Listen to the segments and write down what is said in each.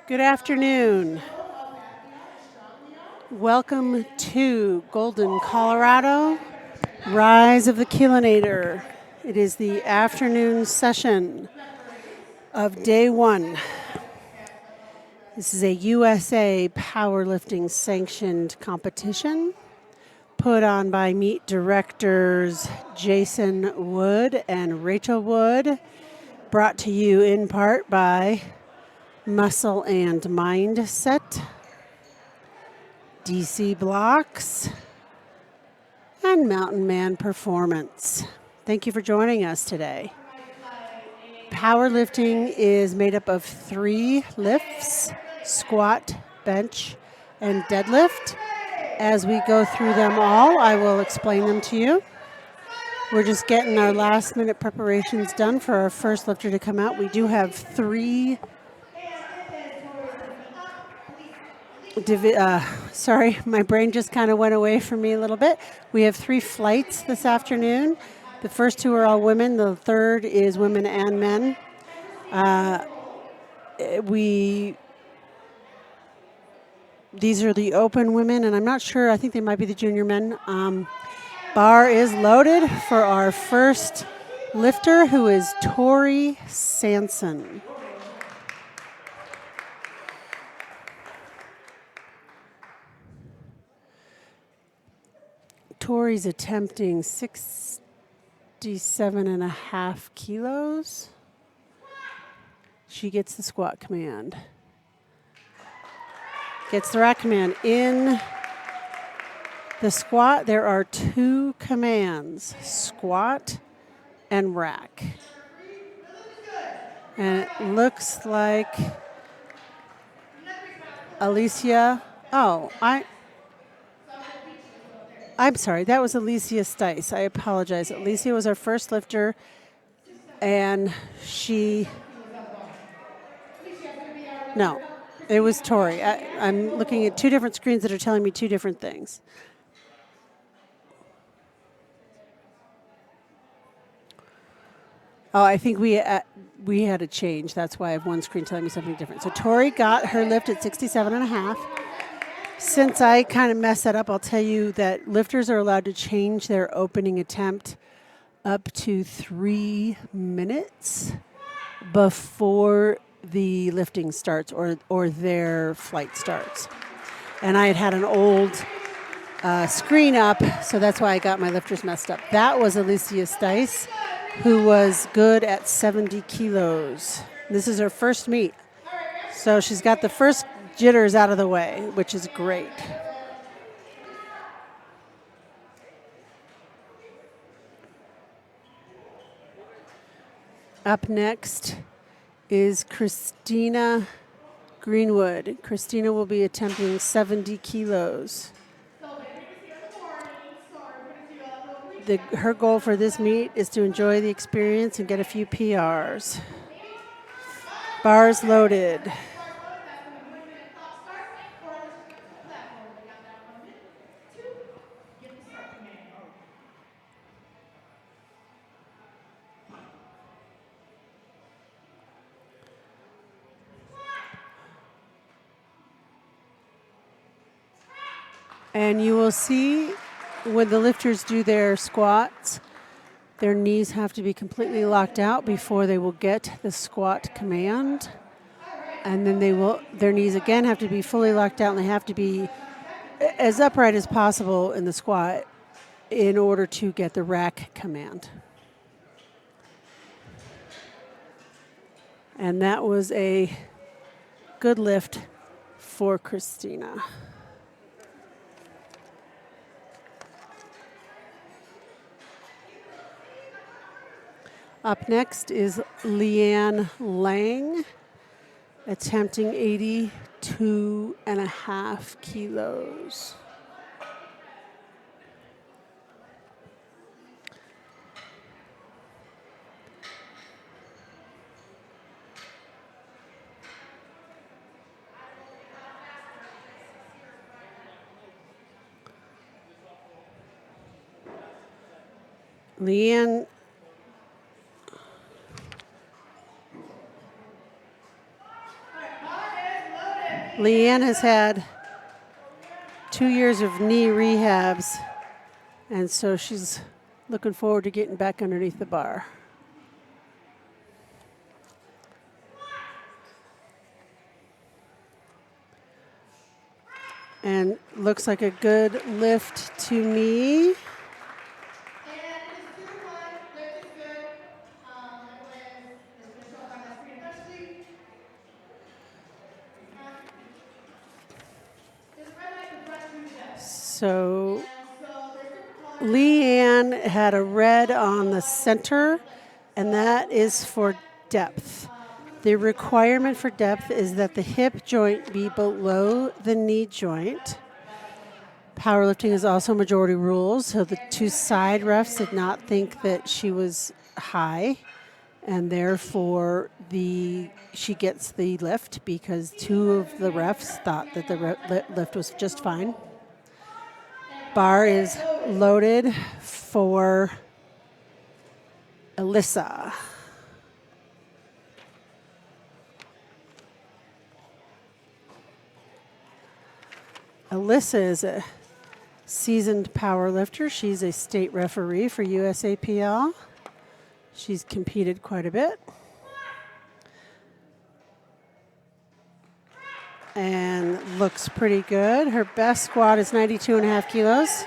Good afternoon. Welcome to Golden, Colorado, Rise of the Kilonator. It is the afternoon session of day one. This is a USA powerlifting sanctioned competition put on by meet directors Jason Wood and Rachel Wood, brought to you in part by Muscle and Mindset, DC Blocks, and Mountain Man Performance. Thank you for joining us today. Powerlifting is made up of 3 lifts: squat, bench, and deadlift. As we go through them all, I will explain them to you. We're just getting our last minute preparations done for our first lifter to come out. We do have 3 sorry, my brain just kind of went away from me a little bit. We have 3 flights this afternoon. The first 2 are all women. The third is women and men. These are the open women, and I'm not sure. I think they might be the junior men. Bar is loaded for our first lifter, who is Tori Sanson. Tori's attempting 67.5 kilos. She gets the squat command. Gets the rack command. In the squat, there are 2 commands: squat and rack. And it looks like Alicia, I'm sorry, that was Alicia Stice. I apologize. Alicia was our first lifter, and no, it was Tori. I'm looking at 2 different screens that are telling me 2 different things. Oh, I think we had a change. That's why I have one screen telling me something different. So Tori got her lift at 67.5. Since I kind of messed that up, I'll tell you that lifters are allowed to change their opening attempt up to 3 minutes before the lifting starts or their flight starts. And I had an old screen up, so that's why I got my lifters messed up. That was Alicia Stice, who was good at 70 kilos. This is her first meet. So she's got the first jitters out of the way, which is great. Up next is Christina Greenwood. Christina will be attempting 70 kilos. Her goal for this meet is to enjoy the experience and get a few PRs. Bars loaded. And you will see when the lifters do their squats, their knees have to be completely locked out before they will get the squat command. And then their knees again have to be fully locked out, and they have to be as upright as possible in the squat in order to get the rack command. And that was a good lift for Christina. Up next is Leanne Lang, attempting 82.5 kilos. Leanne Leanne has had 2 years of knee rehabs, and so she's looking forward to getting back underneath the bar. And looks like a good lift to me. So Leanne had a red on the center, and that is for depth. The requirement for depth is that the hip joint be below the knee joint. Powerlifting is also majority rules, so the two side refs did not think that she was high, and therefore she gets the lift because two of the refs thought that the lift was just fine. Bar is loaded for Alyssa. Alyssa is a seasoned power lifter. She's a state referee for USAPL. She's competed quite a bit. And looks pretty good. Her best squat is 92.5 kilos.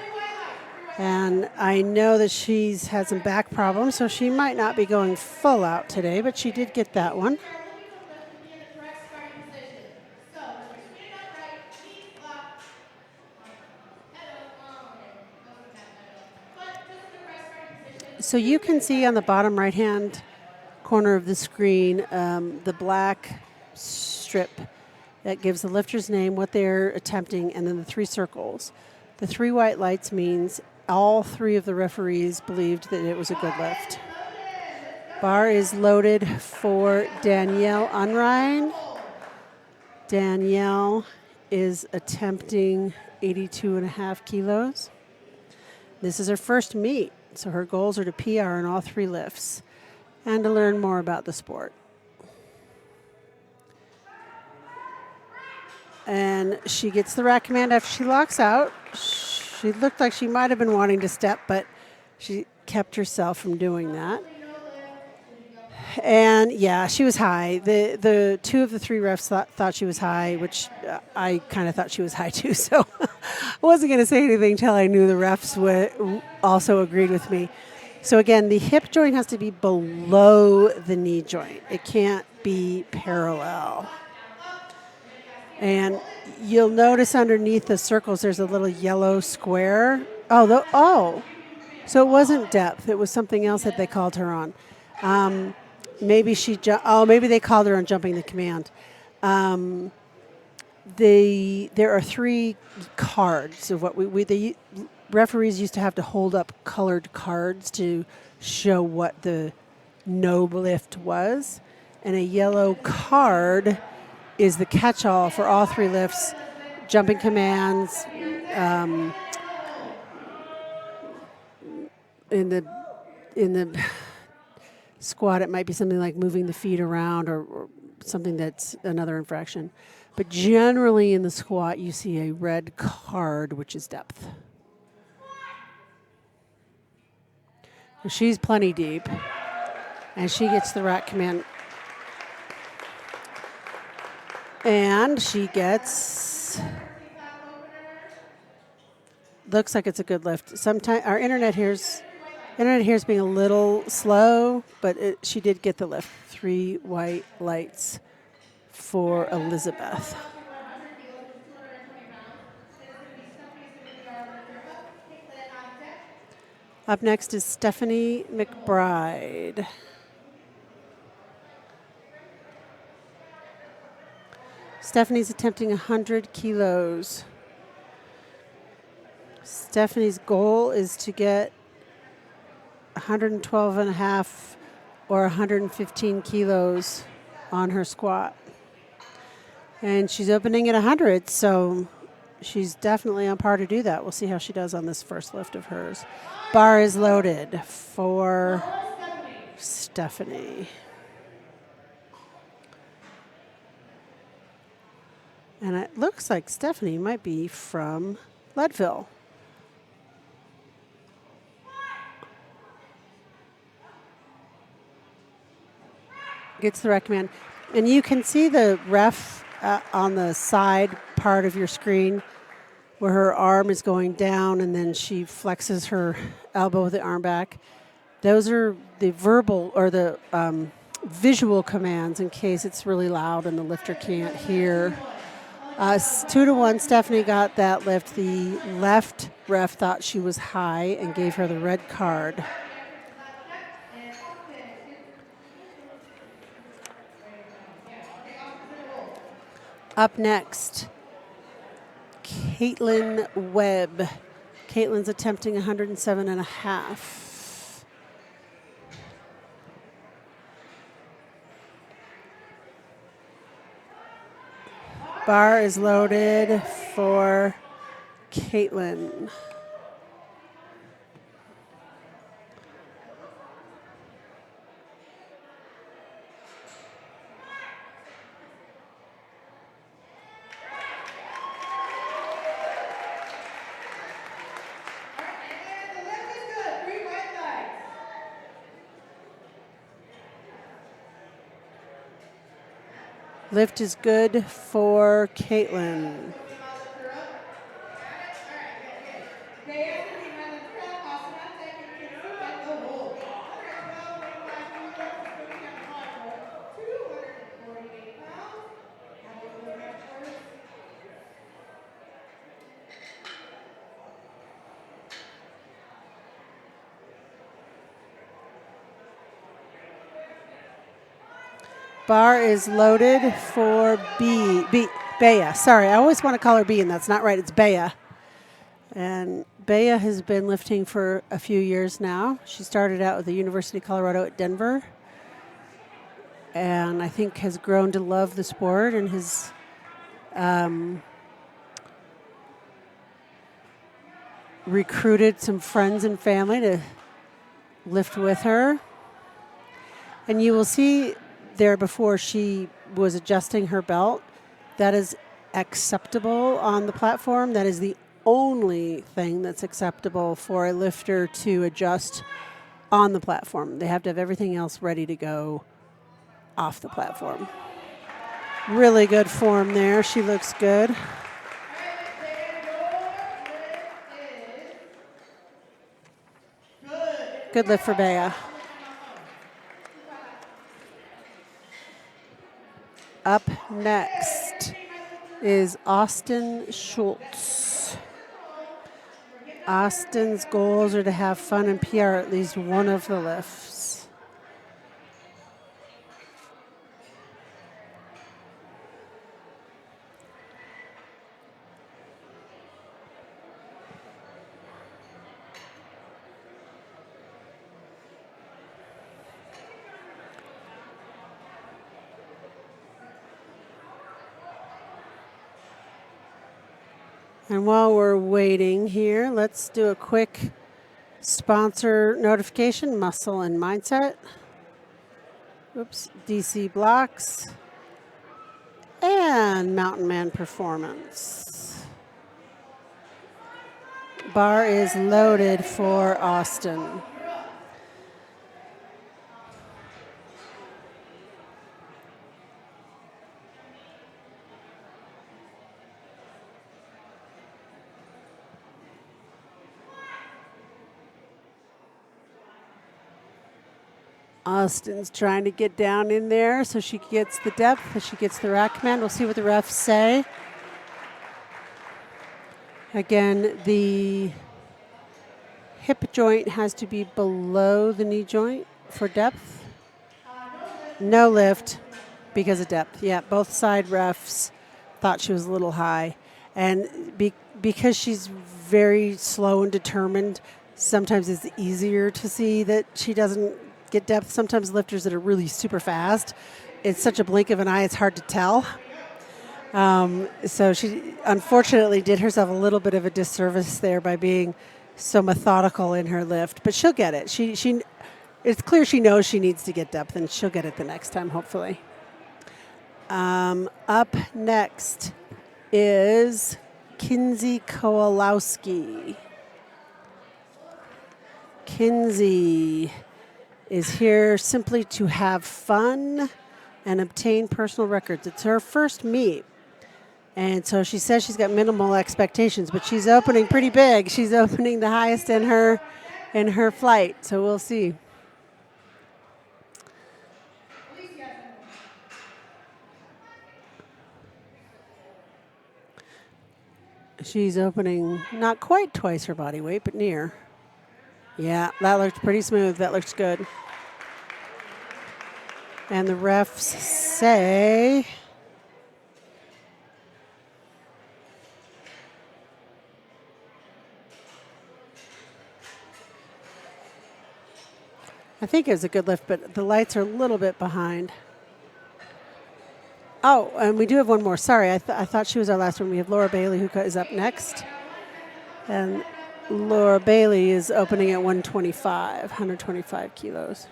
And I know that she's had some back problems, so she might not be going full out today, but she did get that one. So you can see on the bottom right-hand corner of the screen the black strip that gives the lifter's name, what they're attempting, and then the 3 circles. The 3 white lights means all 3 of the referees believed that it was a good lift. Bar is loaded for Danielle Unrein. Danielle is attempting 82.5 kilos. This is her first meet, so her goals are to PR in all 3 lifts and to learn more about the sport. And she gets the rack command after she locks out. She looked like she might have been wanting to step, but she kept herself from doing that. And yeah, she was high. The 2 of the 3 refs thought she was high, which I kind of thought she was high too. So I wasn't going to say anything until I knew the refs also agreed with me. So again, the hip joint has to be below the knee joint. It can't be parallel. And you'll notice underneath the circles there's a little yellow square. So it wasn't depth. It was something else that they called her on. Maybe they called her on jumping the command. There are 3 cards of what the referees used to have to hold up colored cards to show what the no lift was, and a yellow card is the catch-all for all 3 lifts, jumping commands, in the squat it might be something like moving the feet around or something that's another infraction. But generally in the squat you see a red card, which is depth. She's plenty deep, and she gets the rack command. And she gets, looks like it's a good lift. Sometimes our internet here's being a little slow, but she did get the lift. 3 white lights for Elizabeth. Up next is Stephanie Mcbride. Stephanie's attempting 100 kilos. Stephanie's goal is to get 112.5 or 115 kilos on her squat. And she's opening at 100, so she's definitely on par to do that. We'll see how she does on this first lift of hers. Bar is loaded for Stephanie. And it looks like Stephanie might be from Leadville. Gets the recommend. And you can see the ref on the side part of your screen where her arm is going down and then she flexes her elbow with the arm back. Those are the verbal or the visual commands in case it's really loud and the lifter can't hear. 2-1, Stephanie got that lift. The left ref thought she was high and gave her the red card. Up next, Caitlyn Webb. Caitlyn's attempting 107.5. Bar is loaded for Caitlyn. Lift is good for Caitlyn. Bar is loaded for Bea. Sorry, I always want to call her B, and that's not right. It's Bea. And Bea has been lifting for a few years now. She started out with the University of Colorado at Denver, and I think has grown to love the sport and has recruited some friends and family to lift with her. And you will see there before she was adjusting her belt. That is acceptable on the platform. That is the only thing that's acceptable for a lifter to adjust on the platform. They have to have everything else ready to go off the platform. Really good form there. She looks good. Good lift for Bea. Up next is Austin Schultz. Austin's goals are to have fun and PR at least one of the lifts. And while we're waiting here, let's do a quick sponsor notification, Muscle and Mindset. Oops, DC Blocks. And Mountain Man Performance. Bar is loaded for Austin. Austin's trying to get down in there so she gets the depth, so she gets the rack command. We'll see what the refs say. Again, the hip joint has to be below the knee joint for depth. No lift because of depth. Yeah, both side refs thought she was a little high. And because she's very slow and determined, sometimes it's easier to see that she doesn't get depth. Sometimes lifters that are really super fast, it's such a blink of an eye, it's hard to tell. So she unfortunately did herself a little bit of a disservice there by being so methodical in her lift, but she'll get it. It's clear she knows she needs to get depth, and she'll get it the next time, hopefully. Up next, is Kinsey Kowalowski. Kinsey is here simply to have fun and obtain personal records. It's her first meet. And so she says she's got minimal expectations, but she's opening pretty big. She's opening the highest in her flight, so we'll see. She's opening not quite twice her body weight, but near. Yeah, that looked pretty smooth. That looks good. And the refs say I think it was a good lift, but the lights are a little bit behind. Oh, and we do have one more. Sorry, I thought she was our last one. We have Laura Bailey, who is up next. And Laura Bailey is opening at 125 kilos.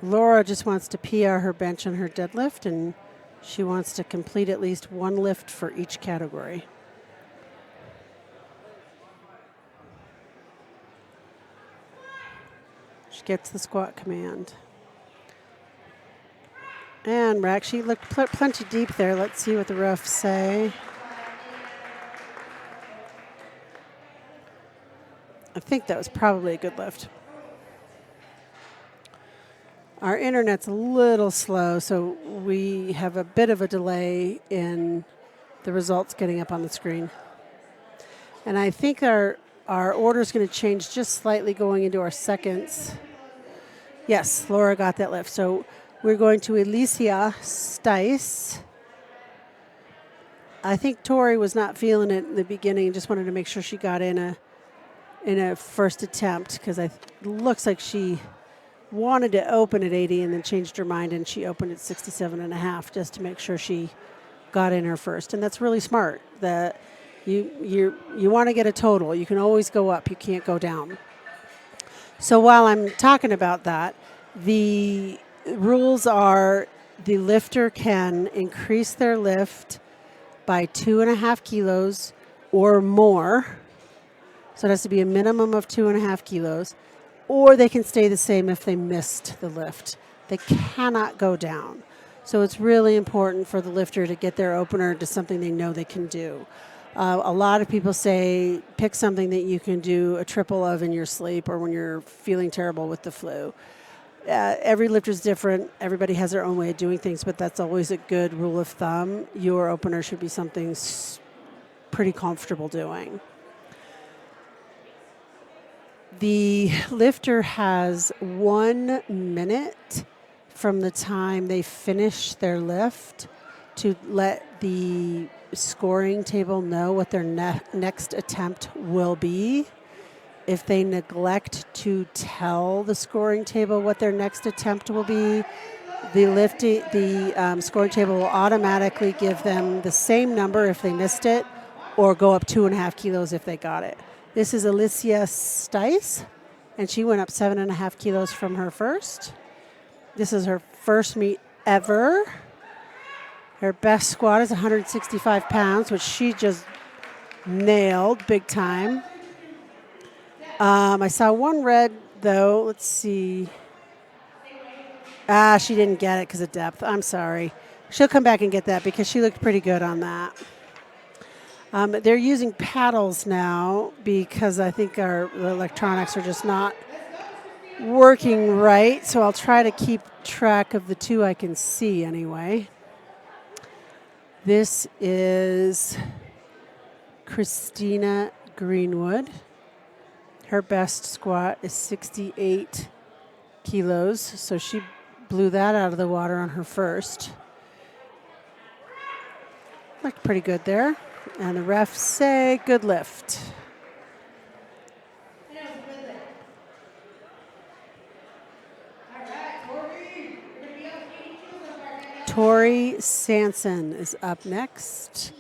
Laura just wants to PR her bench and her deadlift, and she wants to complete at least one lift for each category. She gets the squat command. And Rack, she looked plenty deep there. Let's see what the refs say. I think that was probably a good lift. Our internet's a little slow, so we have a bit of a delay in the results getting up on the screen. And I think our order is going to change just slightly going into our seconds. Yes, Laura got that lift. So we're going to Alicia Stice. I think Tori was not feeling it in the beginning. Just wanted to make sure she got in a first attempt, because it looks like she wanted to open at 80 and then changed her mind, and she opened at 67.5 just to make sure she got in her first. And that's really smart. That you want to get a total. You can always go up. You can't go down. So while I'm talking about that, the rules are the lifter can increase their lift by 2.5 kilos or more. So it has to be a minimum of 2.5 kilos. Or they can stay the same if they missed the lift. They cannot go down. So it's really important for the lifter to get their opener to something they know they can do. A lot of people say pick something that you can do a triple of in your sleep or when you're feeling terrible with the flu. Every lifter is different. Everybody has their own way of doing things, but that's always a good rule of thumb. Your opener should be something pretty comfortable doing. The lifter has 1 minute from the time they finish their lift to let the scoring table know what their next attempt will be. If they neglect to tell the scoring table what their next attempt will be, the scoring table will automatically give them the same number if they missed it, or go up 2.5 kilos if they got it. This is Alicia Stice, and she went up 7.5 kilos from her first. This is her first meet ever. Her best squat is 165 pounds, which she just nailed big time. I saw one red, though. Let's see. She didn't get it because of depth. I'm sorry. She'll come back and get that because she looked pretty good on that. They're using paddles now because I think the electronics are just not working right. So I'll try to keep track of the two I can see anyway. This is Christina Greenwood. Her best squat is 68 kilos, so she blew that out of the water on her first. Looked pretty good there. And the refs say good lift. Tori Sanson is up next.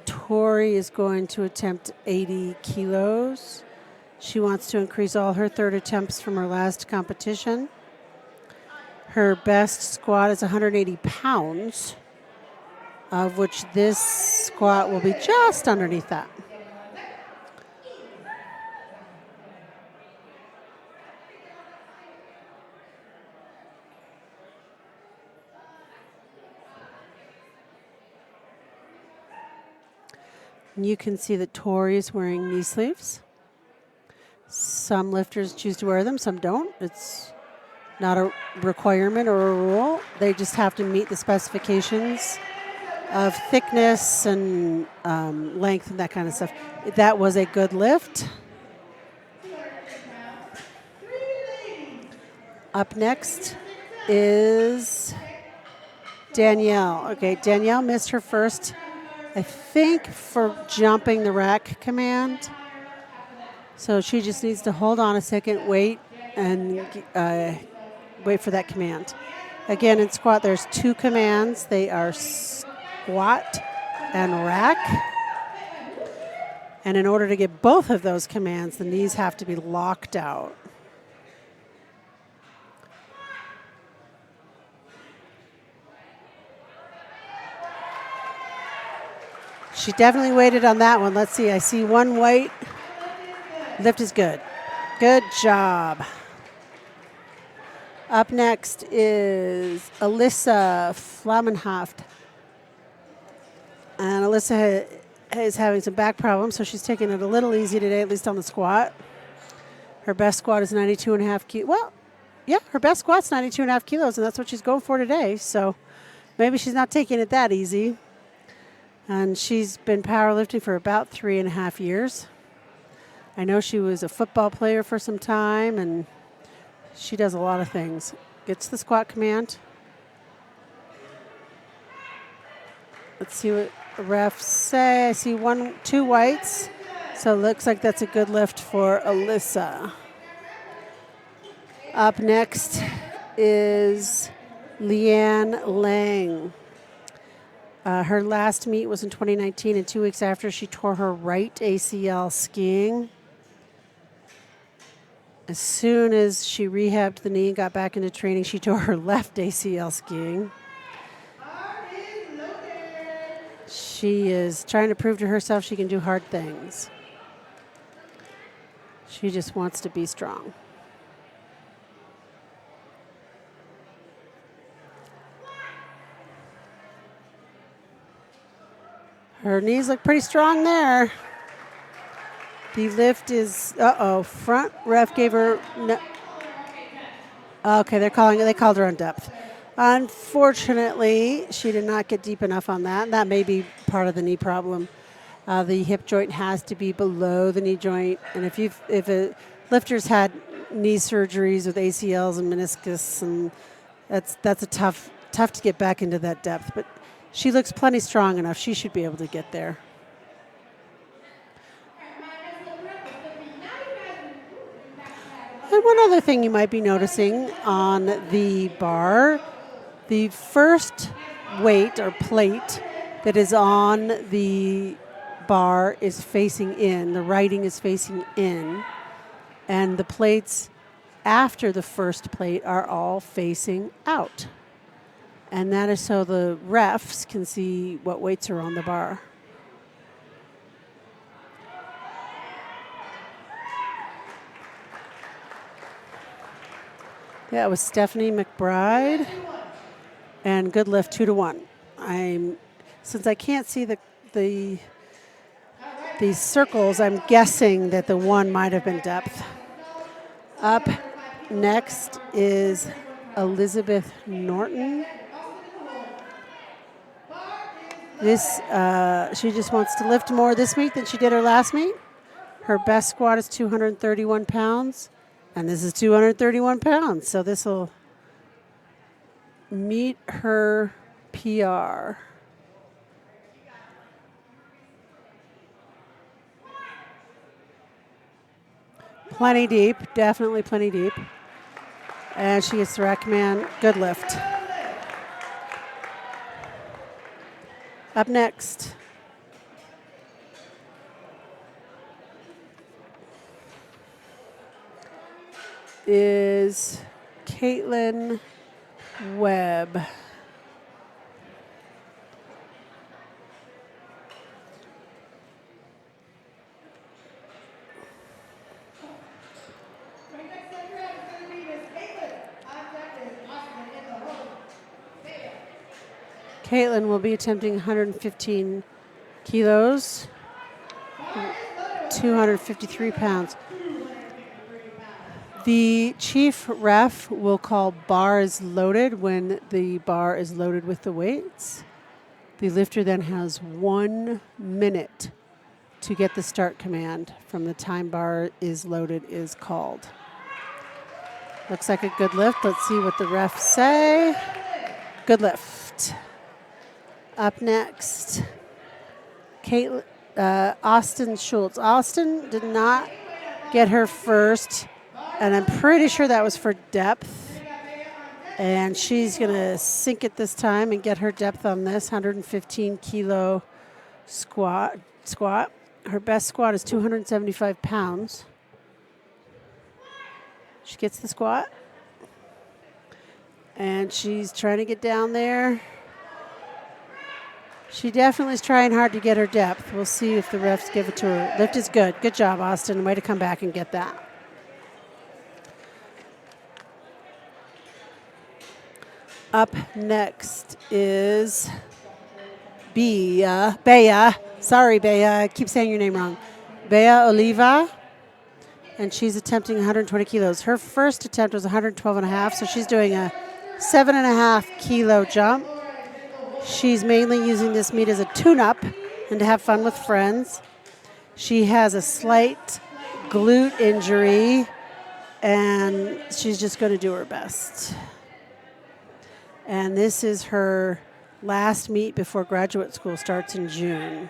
Tori is going to attempt 80 kilos. She wants to increase all her third attempts from her last competition. Her best squat is 180 pounds, of which this squat will be just underneath that. You can see that Tori is wearing knee sleeves. Some lifters choose to wear them, some don't. It's not a requirement or a rule. They just have to meet the specifications of thickness and length and that kind of stuff. That was a good lift. Up next is Danielle. Okay, Danielle missed her first, I think, for jumping the rack command. So she just needs to hold on a second, wait, and wait for that command. Again, in squat, there's two commands. They are squat and rack. And in order to get both of those commands, the knees have to be locked out. She definitely waited on that one. Let's see. I see one white. Lift is good. Good job. Up next is Alyssa Flamenhoft. And Alyssa is having some back problems, so she's taking it a little easy today, at least on the squat. Her best squat is 92.5 kilos. Well, yeah, her best squat's 92.5 kilos, and that's what she's going for today. So maybe she's not taking it that easy. And she's been powerlifting for about 3.5 years. I know she was a football player for some time, and she does a lot of things. Gets the squat command. Let's see what the refs say. I see two whites. So it looks like that's a good lift for Alyssa. Up next is Leanne Lang. Her last meet was in 2019, and 2 weeks after, she tore her right ACL skiing. As soon as she rehabbed the knee and got back into training, she tore her left ACL skiing. She is trying to prove to herself she can do hard things. She just wants to be strong. Her knees look pretty strong there. The lift is, front ref gave her, no. Okay, they called her on depth. Unfortunately, she did not get deep enough on that. That may be part of the knee problem. The hip joint has to be below the knee joint. And if a lifter's had knee surgeries with ACLs and meniscus, and that's a tough to get back into that depth. But she looks plenty strong enough. She should be able to get there. And one other thing you might be noticing on the bar, the first weight or plate that is on the bar is facing in. The writing is facing in. And the plates after the first plate are all facing out. And that is so the refs can see what weights are on the bar. That was Stephanie Mcbride, and good lift 2-1. Since I can't see the circles, I'm guessing that the one might have been depth. Up next is Elizabeth Norton. She just wants to lift more this meet than she did her last meet. Her best squat is 231 pounds. And this is 231 pounds, so this will meet her PR. Plenty deep, definitely plenty deep. And she gets the rack command. Good lift. Up next is Caitlyn Webb. Caitlyn will be attempting 115 kilos, 253 pounds. The chief ref will call bars loaded when the bar is loaded with the weights. The lifter then has 1 minute to get the start command from the time bar is loaded is called. Looks like a good lift. Let's see what the refs say. Good lift. Up next, Austin Schultz. Austin did not get her first, and I'm pretty sure that was for depth. And she's going to sink it this time and get her depth on this 115 kilo squat. Her best squat is 275 pounds. She gets the squat, and she's trying to get down there. She definitely is trying hard to get her depth. We'll see if the refs give it to her. Lift is good. Good job, Austin. Way to come back and get that. Up next is Bea. Sorry, Bea. I keep saying your name wrong. Bea Oliva, and she's attempting 120 kilos. Her first attempt was 112 and a half, so she's doing a 7.5 kilo jump. She's mainly using this meet as a tune-up and to have fun with friends. She has a slight glute injury, and she's just going to do her best. And this is her last meet before graduate school starts in June.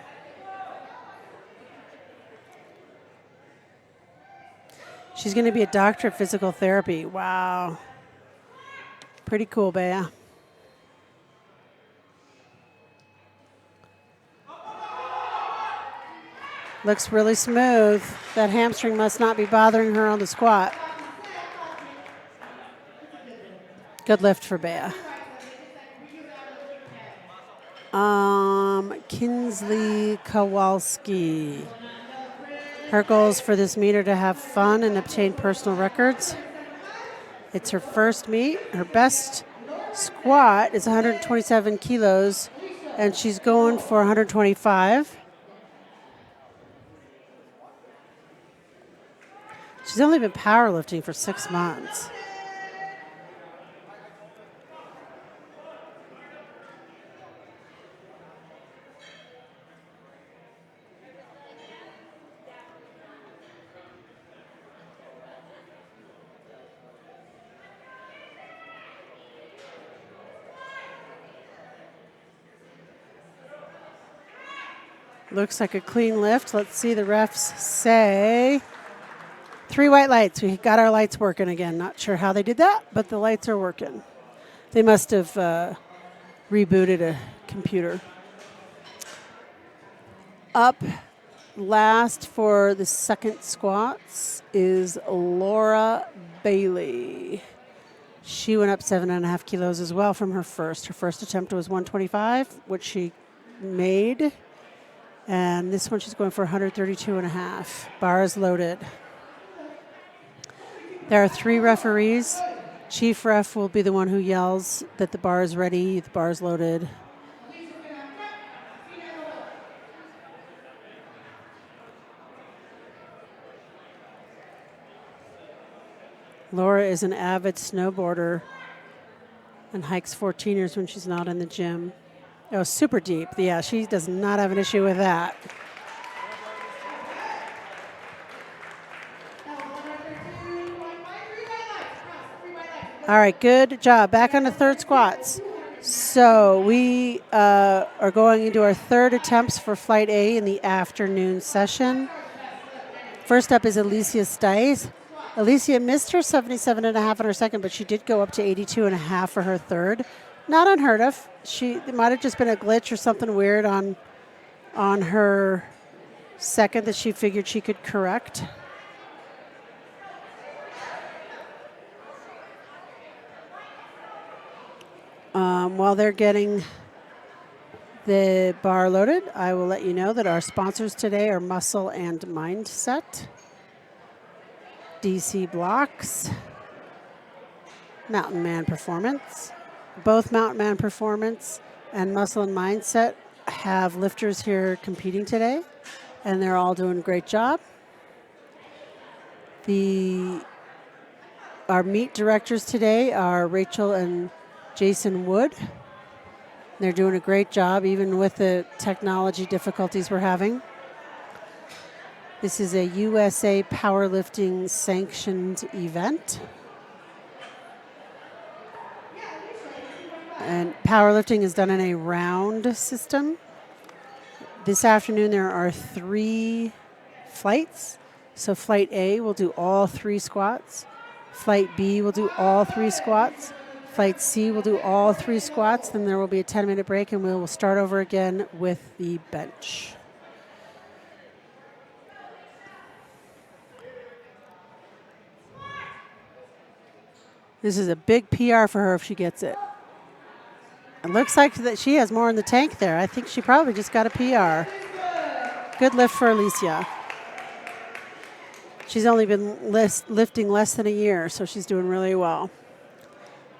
She's going to be a doctor of physical therapy. Wow. Pretty cool, Bea. Looks really smooth. That hamstring must not be bothering her on the squat. Good lift for Bea. Kinsley Kowalski. Her goals for this meet are to have fun and obtain personal records. It's her first meet. Her best squat is 127 kilos, and she's going for 125. She's only been powerlifting for 6 months. Looks like a clean lift. Let's see the refs say. 3 white lights. We got our lights working again. Not sure how they did that, but the lights are working. They must have rebooted a computer. Up last for the second squats is Laura Bailey. She went up 7.5 kilos as well from her first. Her first attempt was 125, which she made. And this one she's going for 132.5. Bar is loaded. There are 3 referees. Chief ref will be the one who yells that the bar is ready, the bar is loaded. Laura is an avid snowboarder and hikes 14ers when she's not in the gym. Oh, super deep. Yeah, she does not have an issue with that. All right, good job. Back on the third squats. So we are going into our third attempts for Flight A in the afternoon session. First up is Alicia Stice. Alicia missed her 77.5 on her second, but she did go up to 82.5 for her third. Not unheard of. It might have just been a glitch or something weird on her second that she figured she could correct. While they're getting the bar loaded, I will let you know that our sponsors today are Muscle and Mindset, DC Blocks, Mountain Man Performance. Both Mountain Man Performance and Muscle and Mindset have lifters here competing today, and they're all doing a great job. Our meet directors today are Rachel and Jason Wood. They're doing a great job, even with the technology difficulties we're having. This is a USA Powerlifting sanctioned event. And powerlifting is done in a round system. This afternoon there are 3 flights. So flight A will do all 3 squats. Flight B will do all 3 squats. Flight C will do all 3 squats. Then there will be a 10-minute break, and we will start over again with the bench. This is a big PR for her if she gets it. It looks like that she has more in the tank there. I think she probably just got a PR. Good lift for Alicia. She's only been lifting less than a year, so she's doing really well.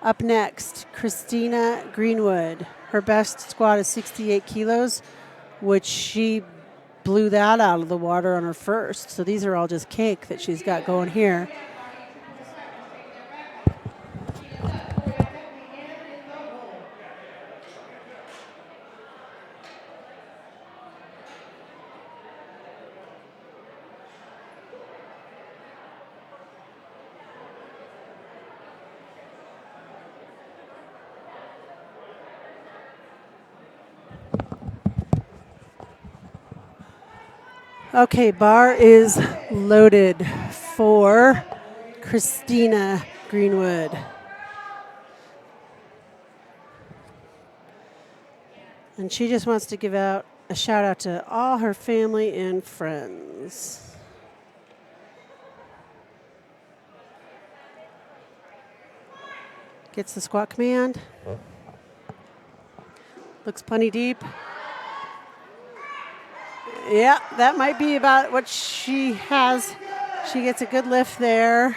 Up next, Christina Greenwood. Her best squat is 68 kilos, which she blew that out of the water on her first. So these are all just cake that she's got going here. Okay, bar is loaded for Christina Greenwood. And she just wants to give out a shout out to all her family and friends. Gets the squat command. Looks plenty deep. Yeah, that might be about what she has. She gets a good lift there.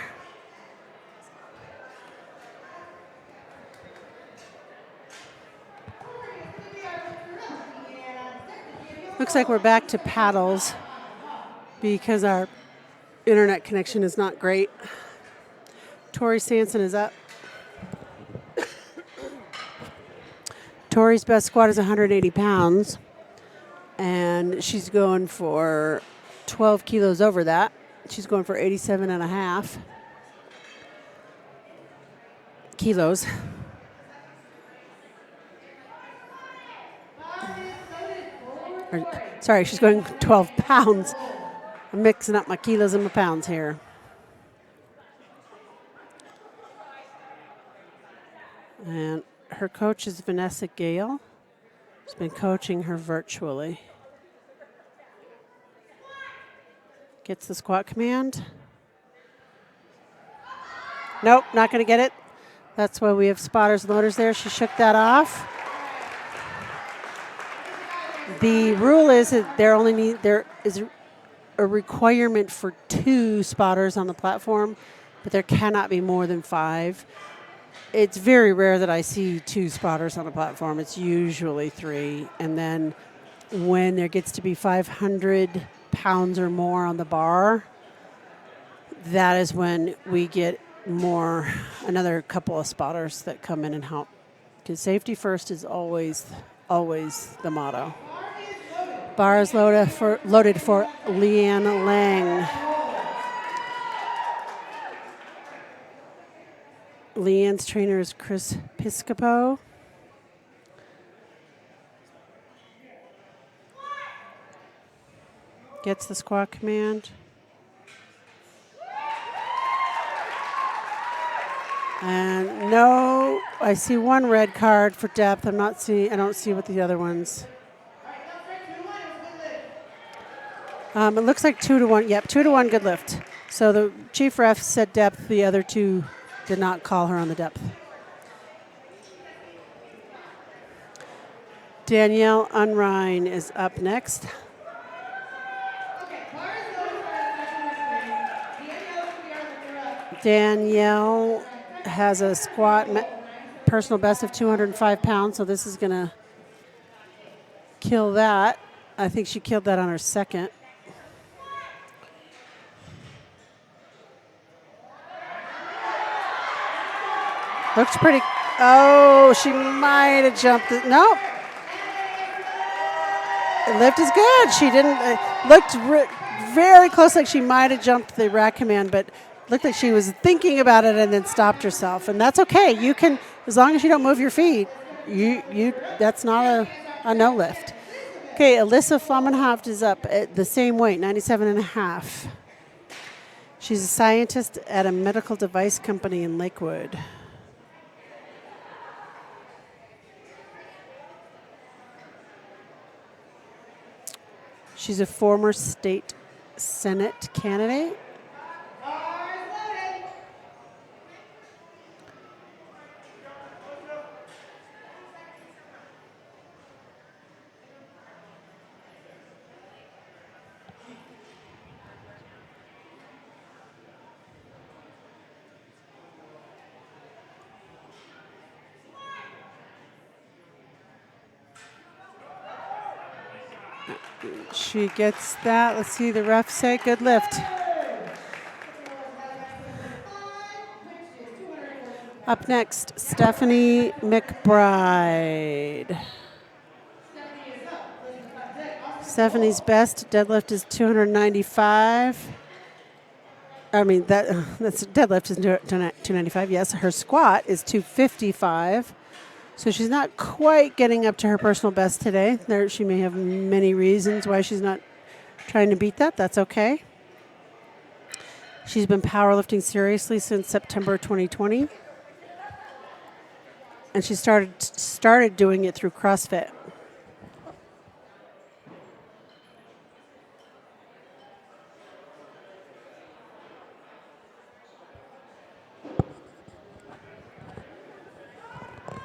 Looks like we're back to paddles because our internet connection is not great. Tori Sanson is up. Tori's best squat is 180 pounds. And she's going for 12 kilos over that. She's going for 87 and a half kilos. Sorry, she's going 12 pounds. I'm mixing up my kilos and my pounds here. And her coach is Vanessa Gale. She's been coaching her virtually. Gets the squat command. Nope, not going to get it. That's why we have spotters and loaders there. She shook that off. The rule is that there is a requirement for 2 spotters on the platform, but there cannot be more than 5. It's very rare that I see 2 spotters on a platform. It's usually 3. And then when there gets to be 500 pounds or more on the bar, that is when we get another couple of spotters that come in and help. Because safety first is always the motto. Bar is loaded for Leanne Lang. Leanne's trainer is Chris Piscopo. Gets the squat command. And no, I see one red card for depth. I don't see what the other ones. It looks like 2-1. Yep, 2-1 good lift. So the chief ref said depth. The other two did not call her on the depth. Danielle Unrein is up next. Danielle has a squat personal best of 205 pounds, so this is going to kill that. I think she killed that on her second. Looks pretty. Oh, she might have jumped it. Nope. The lift is good. She didn't. Looked very close, like she might have jumped the rack command, but looked like she was thinking about it and then stopped herself. And that's okay. You can, as long as you don't move your feet, that's not a no lift. Okay, Alyssa Flomenhoft is up at the same weight, 97.5. She's a scientist at a medical device company in Lakewood. She's a former state Senate candidate. She gets that. Let's see the ref say good lift. Up next, Stephanie Mcbride. Stephanie's best deadlift is 295. I mean, that's deadlift is 295. Yes, her squat is 255. So she's not quite getting up to her personal best today. She may have many reasons why she's not trying to beat that. That's okay. She's been powerlifting seriously since September 2020. And she started doing it through CrossFit.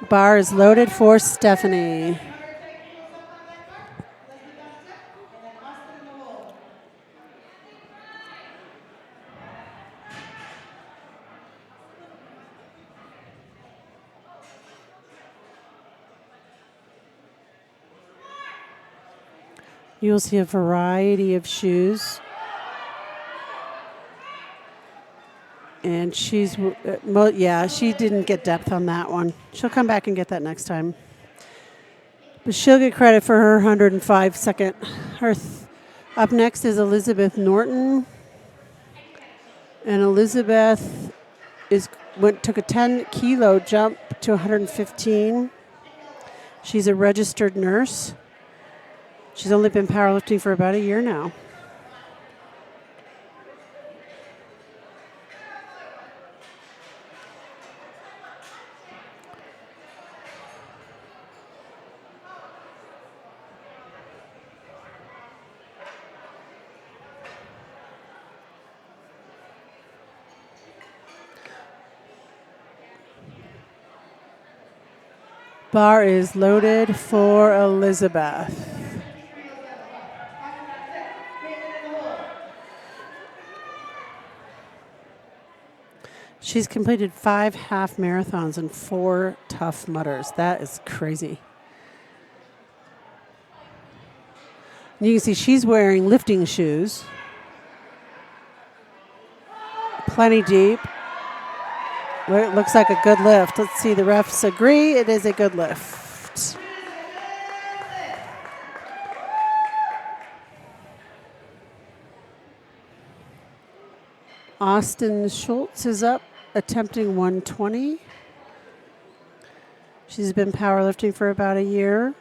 Bar is loaded for Stephanie. You'll see a variety of shoes. And she didn't get depth on that one. She'll come back and get that next time. But she'll get credit for her 105 second. Up next is Elizabeth Norton. And Elizabeth took a 10 kilo jump to 115. She's a registered nurse. She's only been powerlifting for about a year now. Bar is loaded for Elizabeth. She's completed 5 half marathons and 4 Tough Mudders. That is crazy. And you can see she's wearing lifting shoes. Plenty deep. It looks like a good lift. Let's see, the refs agree it is a good lift. Austin Schultz is up, attempting 120. She's been powerlifting for about a year.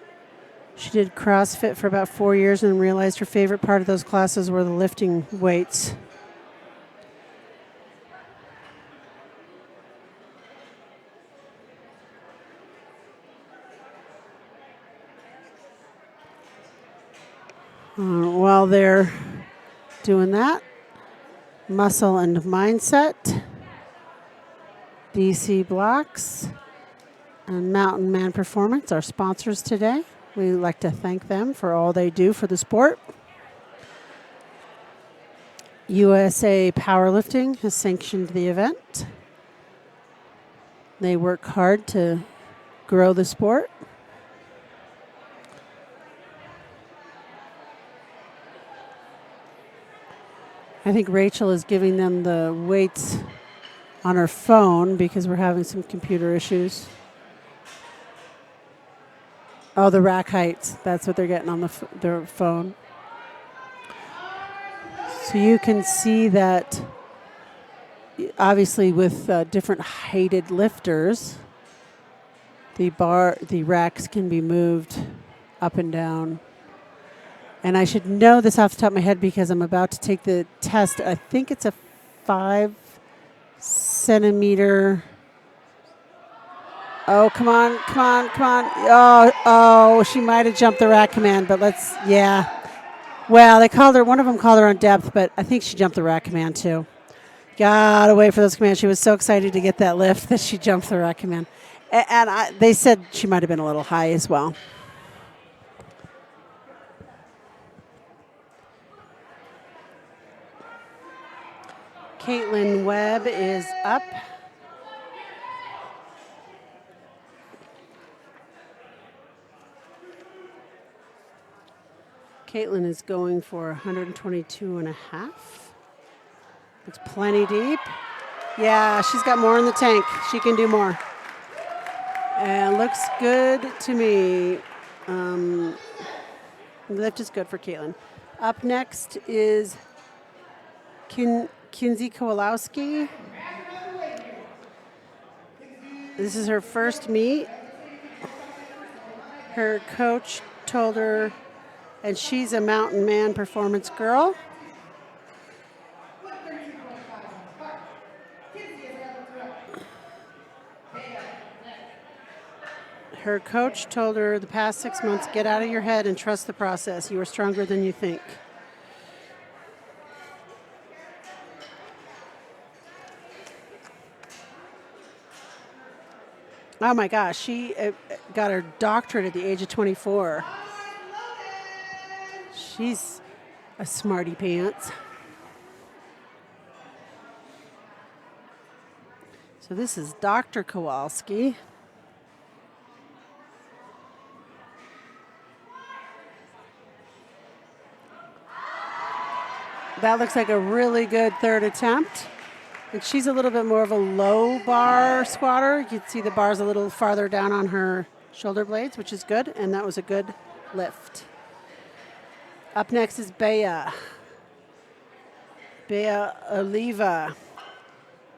She did CrossFit for about 4 years and realized her favorite part of those classes were the lifting weights. While they're doing that, Muscle and Mindset, DC Blocks, and Mountain Man Performance, our sponsors today. We'd like to thank them for all they do for the sport. USA Powerlifting has sanctioned the event. They work hard to grow the sport. I think Rachel is giving them the weights on her phone because we're having some computer issues. Oh, the rack heights. That's what they're getting on their phone. So you can see that, obviously, with different heighted lifters, the racks can be moved up and down. And I should know this off the top of my head because I'm about to take the test. I think it's a 5 centimeter. Oh, come on. Oh, she might have jumped the rack command, but yeah. Well, one of them called her on depth, but I think she jumped the rack command too. Gotta wait for those commands. She was so excited to get that lift that she jumped the rack command. And they said she might have been a little high as well. Caitlyn Webb is up. Caitlyn is going for 122 and a half. It's plenty deep. Yeah, she's got more in the tank. She can do more. And looks good to me. The lift is good for Caitlyn. Up next is Kinsey Kowalowski. This is her first meet. Her coach told her, and she's a Mountain Man Performance girl. Her coach told her the past 6 months, get out of your head and trust the process. You are stronger than you think. Oh my gosh, she got her doctorate at the age of 24. She's a smarty pants. So this is Dr. Kowalski. That looks like a really good third attempt. And she's a little bit more of a low bar squatter. You can see the bar's a little farther down on her shoulder blades, which is good. And that was a good lift. Up next is Bea Oliva.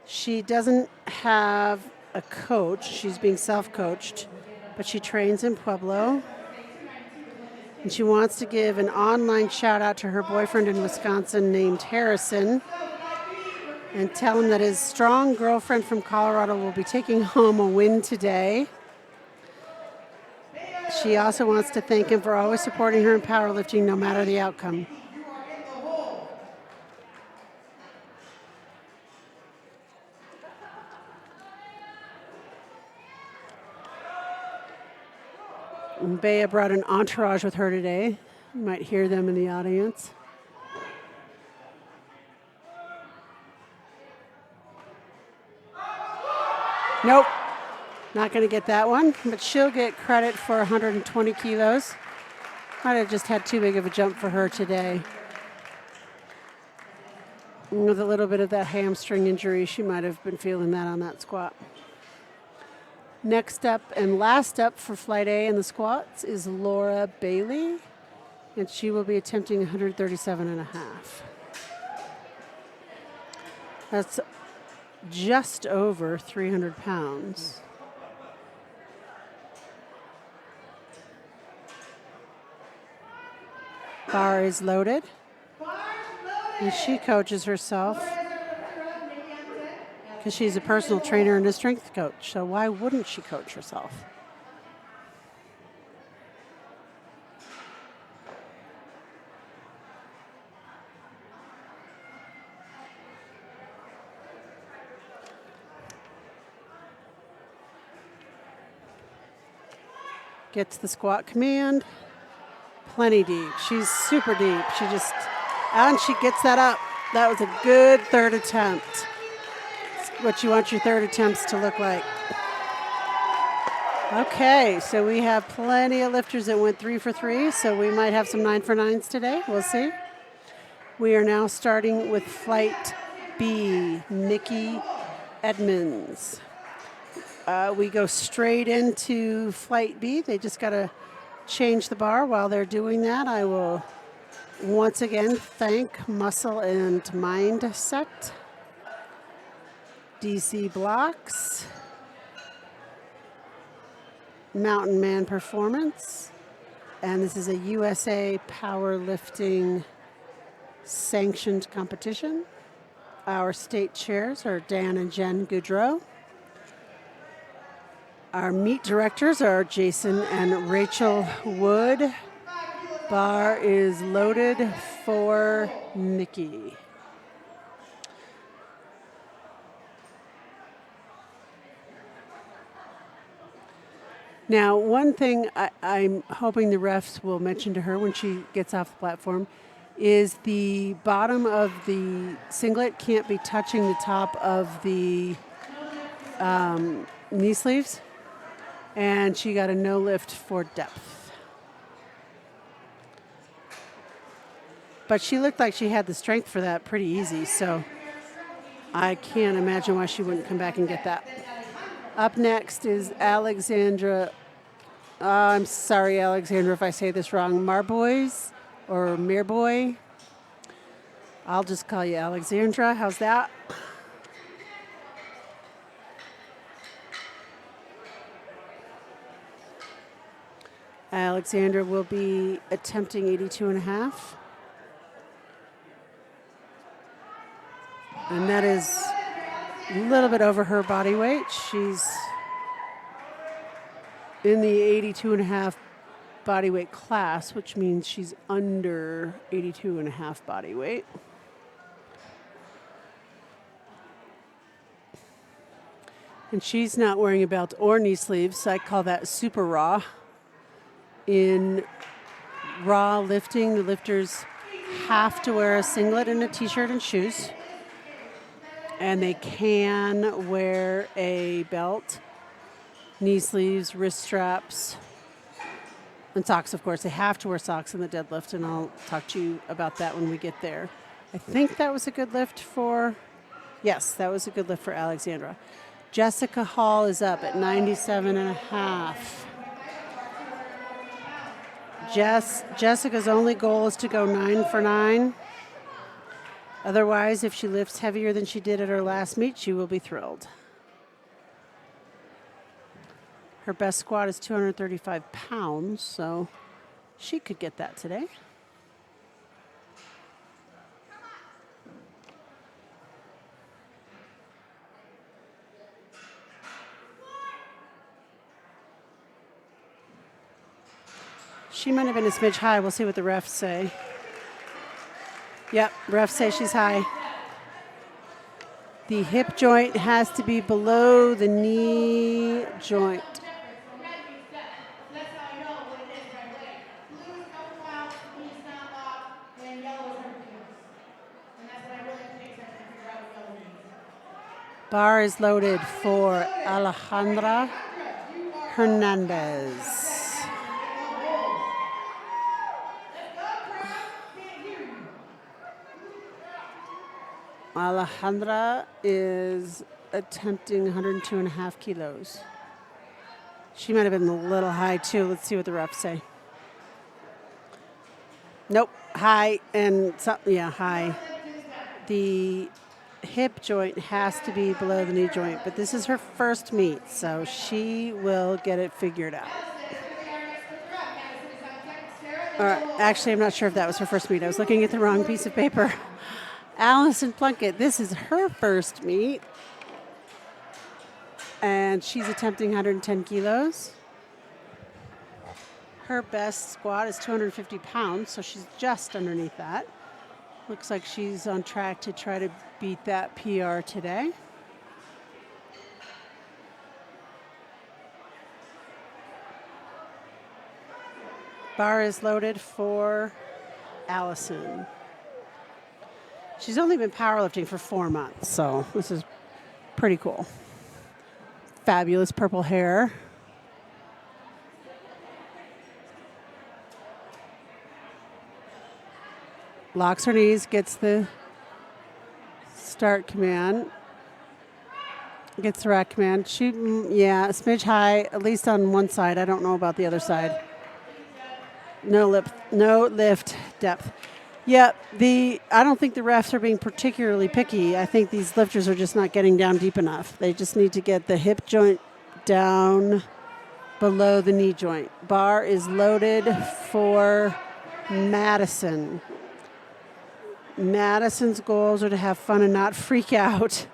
She doesn't have a coach. She's being self-coached, but she trains in Pueblo. And she wants to give an online shout out to her boyfriend in Wisconsin named Harrison and tell him that his strong girlfriend from Colorado will be taking home a win today. She also wants to thank him for always supporting her in powerlifting no matter the outcome. Bea brought an entourage with her today. You might hear them in the audience. Nope, not going to get that one, but she'll get credit for 120 kilos. Might have just had too big of a jump for her today. With a little bit of that hamstring injury, she might have been feeling that on that squat. Next up and last up for Flight A in the squats is Laura Bailey, and she will be attempting 137 and a half. That's just over 300 pounds. Bar is loaded, and she coaches herself because she's a personal trainer and a strength coach, so why wouldn't she coach herself? Gets the squat command. Plenty deep. She's super deep. And she gets that up. That was a good third attempt. It's what you want your third attempts to look like. Okay, so we have plenty of lifters that went 3 for 3, so we might have some 9 for 9s today. We'll see. We are now starting with flight B, Nikki Edmonds. We go straight into flight B. They just got to change the bar. While they're doing that, I will once again thank Muscle and Mindset, DC Blocks, Mountain Man Performance, and this is a USA Powerlifting sanctioned competition. Our state chairs are Dan and Jen Goudreau. Our meet directors are Jason and Rachel Wood. Bar is loaded for Nikki. Now, one thing I'm hoping the refs will mention to her when she gets off the platform is the bottom of the singlet can't be touching the top of the knee sleeves. And she got a no lift for depth. But she looked like she had the strength for that pretty easy, so I can't imagine why she wouldn't come back and get that. Up next is Alexandra, I'm sorry, Alexandra, if I say this wrong, Marboys or Mirboy. I'll just call you Alexandra. How's that? Alexandra will be attempting 82 and a half. And that is a little bit over her body weight. She's in the 82 and a half body weight class, which means she's under 82 and a half body weight. And she's not wearing a belt or knee sleeves, so I call that super raw. In raw lifting, the lifters have to wear a singlet and a t-shirt and shoes. And they can wear a belt, knee sleeves, wrist straps, and socks, of course. They have to wear socks in the deadlift, and I'll talk to you about that when we get there. I think that was a good lift for, yes, that was a good lift for Alexandra. Jessica Hall is up at 97 and a half. Jessica's only goal is to go 9 for 9. Otherwise, if she lifts heavier than she did at her last meet, she will be thrilled. Her best squat is 235 pounds, so she could get that today. She might have been a smidge high. We'll see what the refs say. Yep, refs say she's high. The hip joint has to be below the knee joint. Bar is loaded for Alejandra Hernandez. Alejandra is attempting 102 and a half kilos. She might have been a little high too. Let's see what the refs say. Nope, high and yeah, high. The hip joint has to be below the knee joint, but this is her first meet, so she will get it figured out. Actually, I'm not sure if that was her first meet. I was looking at the wrong piece of paper. Allison Plunkett, this is her first meet, and she's attempting 110 kilos. Her best squat is 250 pounds, so she's just underneath that. Looks like she's on track to try to beat that PR today. Bar is loaded for Allison. She's only been powerlifting for 4 months, so this is pretty cool. Fabulous purple hair. Locks her knees, gets the start command. Gets the rack command. She, yeah, a smidge high, at least on one side. I don't know about the other side. No lift depth. Yeah, I don't think the refs are being particularly picky. I think these lifters are just not getting down deep enough. They just need to get the hip joint down below the knee joint. Bar is loaded for Madison. Madison's goals are to have fun and not freak out.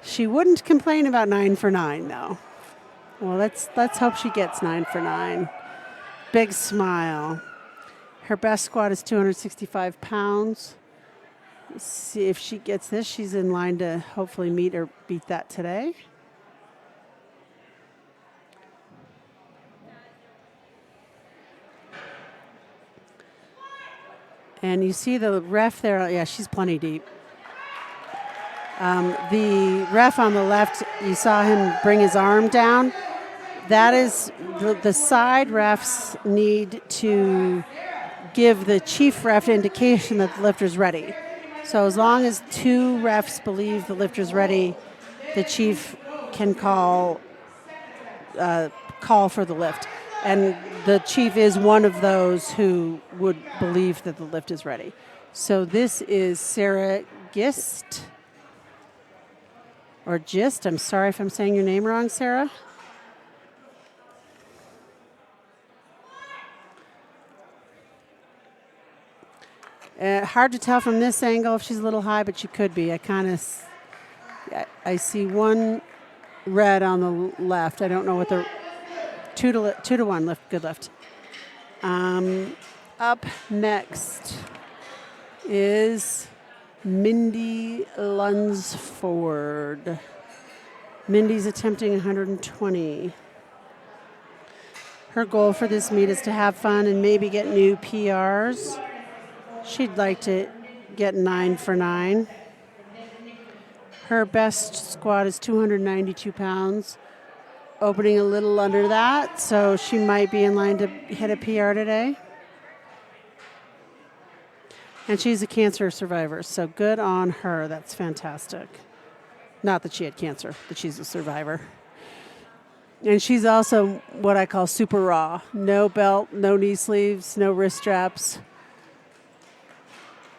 She wouldn't complain about 9 for 9, though. Well, let's hope she gets 9 for 9. Big smile. Her best squat is 265 pounds. Let's see if she gets this. She's in line to hopefully meet or beat that today. And you see the ref there. Yeah, she's plenty deep. The ref on the left, you saw him bring his arm down. That is the side refs need to give the chief ref indication that the lifter's ready. So as long as 2 refs believe the lifter's ready, the chief can call for the lift. And the chief is one of those who would believe that the lift is ready. So this is Sarah Gist, or Gist. I'm sorry if I'm saying your name wrong, Sarah. Hard to tell from this angle if she's a little high, but she could be. I see one red on the left. I don't know what the 2 to 1 lift. Good lift. Up next is Mindy Lunsford. Mindy's attempting 120. Her goal for this meet is to have fun and maybe get new PRs. She'd like to get 9 for 9. Her best squat is 292 pounds, opening a little under that, so she might be in line to hit a PR today. And she's a cancer survivor, so good on her. That's fantastic. Not that she had cancer, but she's a survivor. And she's also what I call super raw. No belt, no knee sleeves, no wrist straps.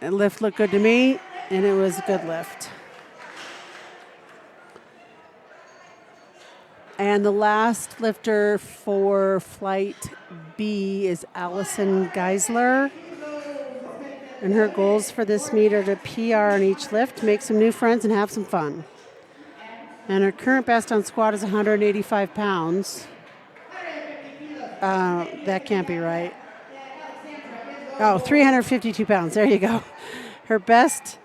And lift looked good to me, and it was a good lift. And the last lifter for Flight B is Allison Geisler. And her goals for this meet are to PR on each lift, make some new friends, and have some fun. And her current best on squat is 185 pounds. That can't be right. Oh, 352 pounds. There you go. Her best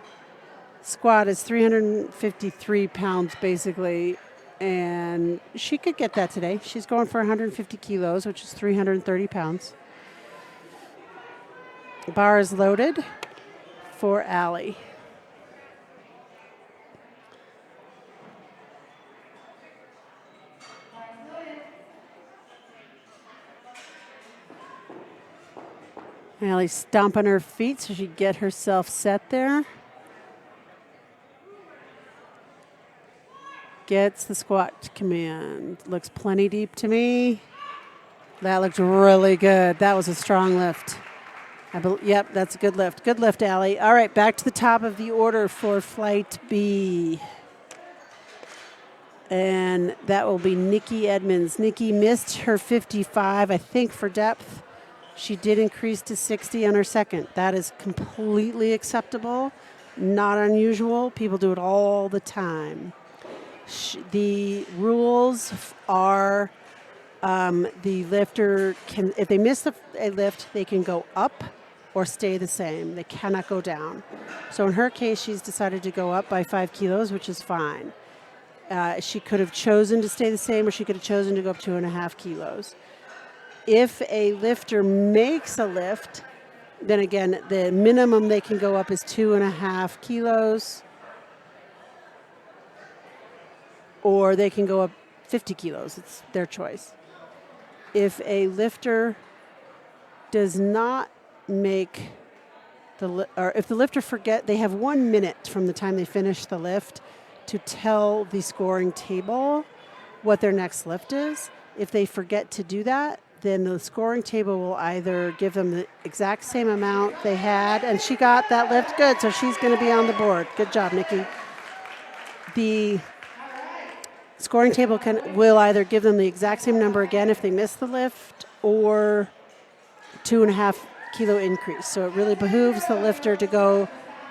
squat is 353 pounds, basically. And she could get that today. She's going for 150 kilos, which is 330 pounds. Bar is loaded for Allie. Allie's stomping her feet so she can get herself set there. Gets the squat command. Looks plenty deep to me. That looked really good. That was a strong lift. Yep, that's a good lift. Good lift, Allie. All right, back to the top of the order for Flight B. And that will be Nikki Edmonds. Nikki missed her 55, I think, for depth. She did increase to 60 on her second. That is completely acceptable, not unusual. People do it all the time. The rules are the lifter can, if they miss a lift, they can go up or stay the same. They cannot go down. So in her case, she's decided to go up by 5 kilos, which is fine. She could have chosen to stay the same, or she could have chosen to go up 2.5 kilos. If a lifter makes a lift, then again, the minimum they can go up is 2.5 kilos, or they can go up 50 kilos. It's their choice. If a lifter does not make or if the lifter they have 1 minute from the time they finish the lift to tell the scoring table what their next lift is. If they forget to do that, then the scoring table will either give them the exact same amount they had, and she got that lift good, so she's going to be on the board. Good job, Nikki. The scoring table will either give them the exact same number again if they miss the lift, or 2.5 kilo increase. So it really behooves the lifter to go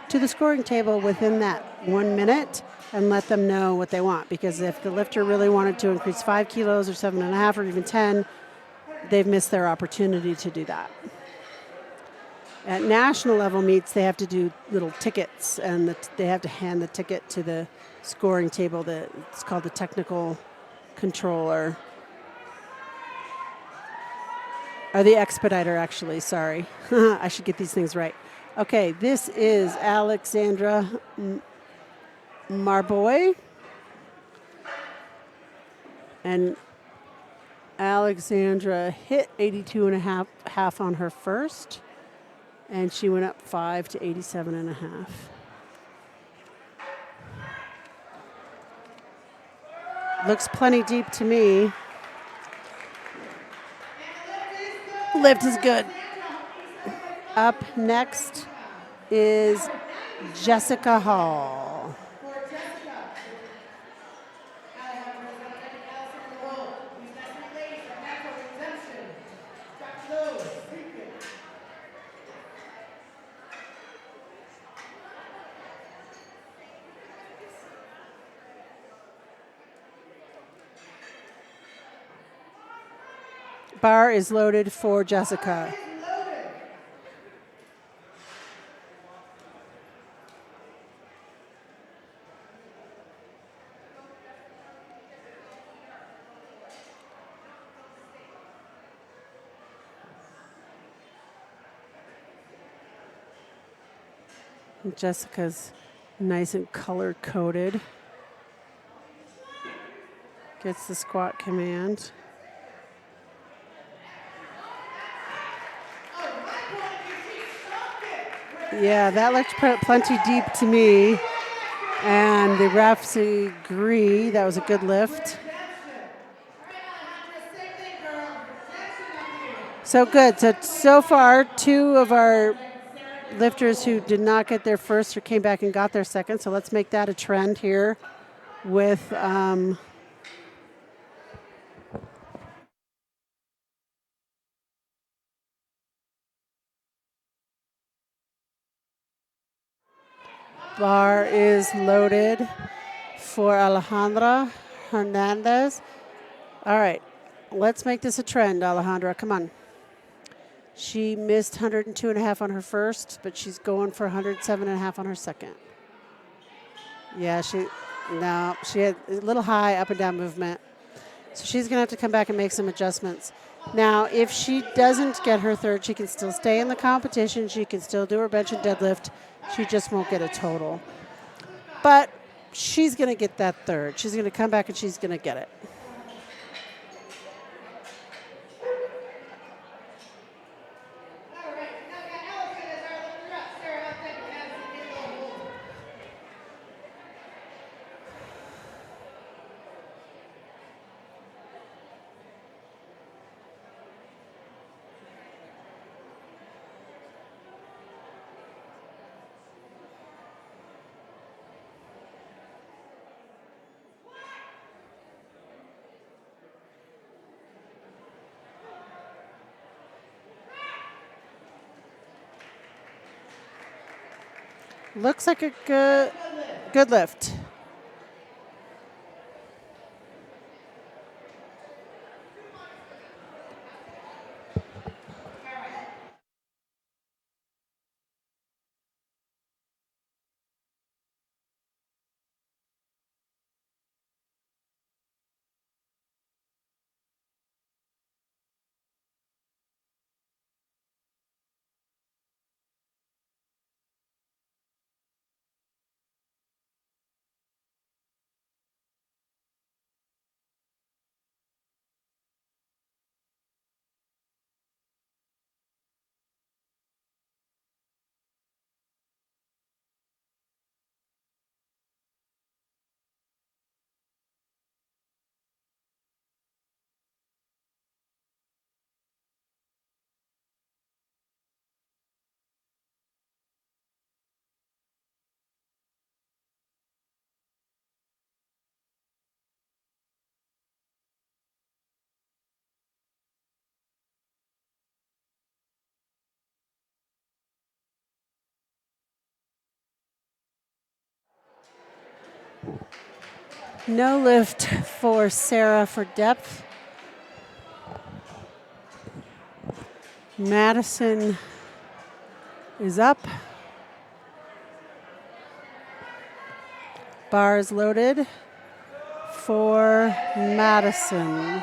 to the scoring table within that 1 minute and let them know what they want. Because if the lifter really wanted to increase 5 kilos or 7.5 or even 10, they've missed their opportunity to do that. At national level meets, they have to do little tickets, and they have to hand the ticket to the scoring table. It's called the technical controller. Or the expediter, actually, sorry. I should get these things right. Okay, this is Alexandra Marboy. And Alexandra hit 82.5 on her first, and she went up 5 to 87.5. Looks plenty deep to me. Lift is good. Up next is Jessica Hall. Bar is loaded for Jessica. Jessica's nice and color-coded. Gets the squat command. Yeah, that looked plenty deep to me. And the refs agree that was a good lift. So good. So far, 2 of our lifters who did not get their first or came back and got their second. So let's make that a trend here with bar is loaded for Alejandra Hernandez. All right, let's make this a trend, Alejandra. Come on. She missed 102.5 on her first, but she's going for 107.5 on her second. Yeah, she had a little high up and down movement. So she's going to have to come back and make some adjustments. Now, if she doesn't get her third, she can still stay in the competition. She can still do her bench and deadlift. She just won't get a total. But she's going to get that third. She's going to come back and she's going to get it. Looks like a good lift. No lift for Sarah for depth. Madison is up. Bar is loaded for Madison.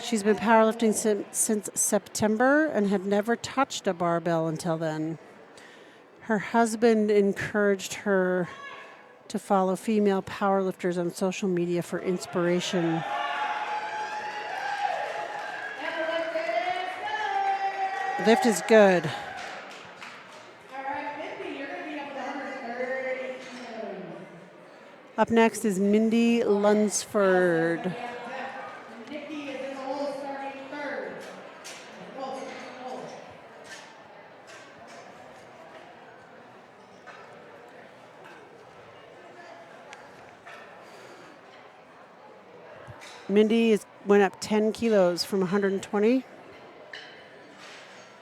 She's been powerlifting since September and had never touched a barbell until then. Her husband encouraged her to follow female powerlifters on social media for inspiration. Lift is good. Up next is Mindy Lunsford. Mindy went up 10 kilos from 120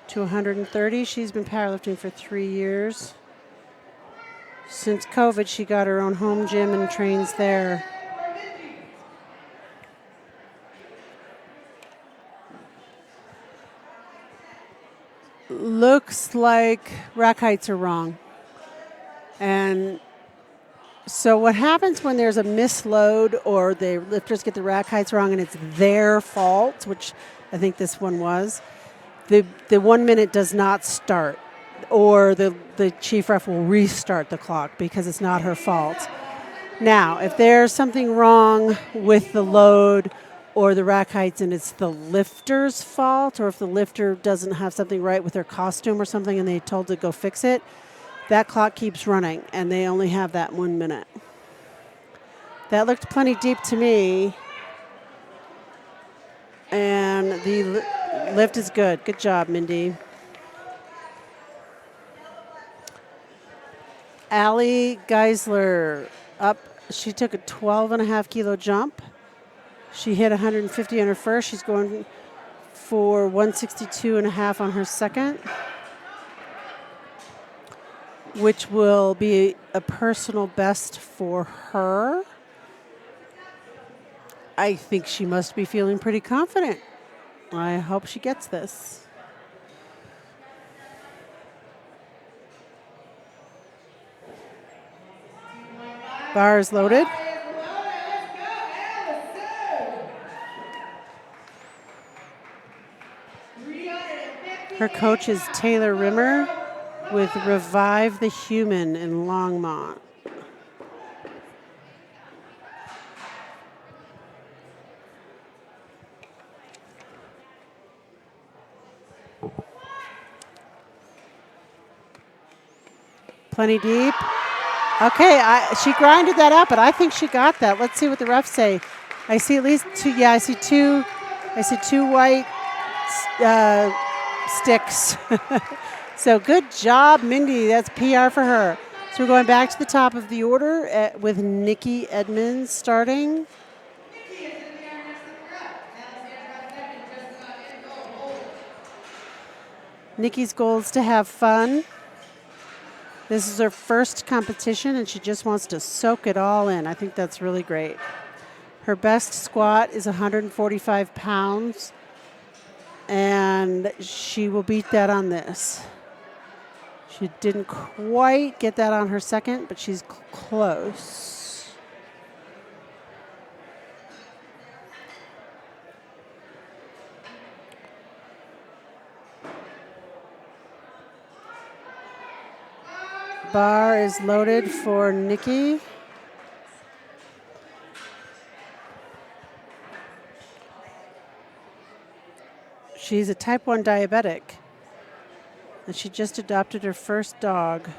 to 130. She's been powerlifting for 3 years. Since COVID, she got her own home gym and trains there. Looks like rack heights are wrong. And so what happens when there's a misload or the lifters get the rack heights wrong and it's their fault, which I think this one was, the 1 minute does not start, or the chief ref will restart the clock because it's not her fault. Now, if there's something wrong with the load or the rack heights and it's the lifter's fault, or if the lifter doesn't have something right with their costume or something and they're told to go fix it, that clock keeps running, and they only have that 1 minute. That looked plenty deep to me. And the lift is good. Good job, Mindy. Allie Geisler up. She took a 12.5 kilo jump. She hit 150 on her first. She's going for 162.5 on her second, which will be a personal best for her. I think she must be feeling pretty confident. I hope she gets this. Bar is loaded. Her coach is Taylor Rimmer with Revive the Human in Longmont. Plenty deep. Okay, she grinded that out, but I think she got that. Let's see what the refs say. I see at least two. Yeah, I see two white sticks. So good job, Mindy. That's PR for her. So we're going back to the top of the order with Nikki Edmonds starting. Nikki's goal is to have fun. This is her first competition, and she just wants to soak it all in. I think that's really great. Her best squat is 145 pounds, and she will beat that on this. She didn't quite get that on her second, but she's close. Bar is loaded for Nikki. She's a type 1 diabetic, and she just adopted her first dog.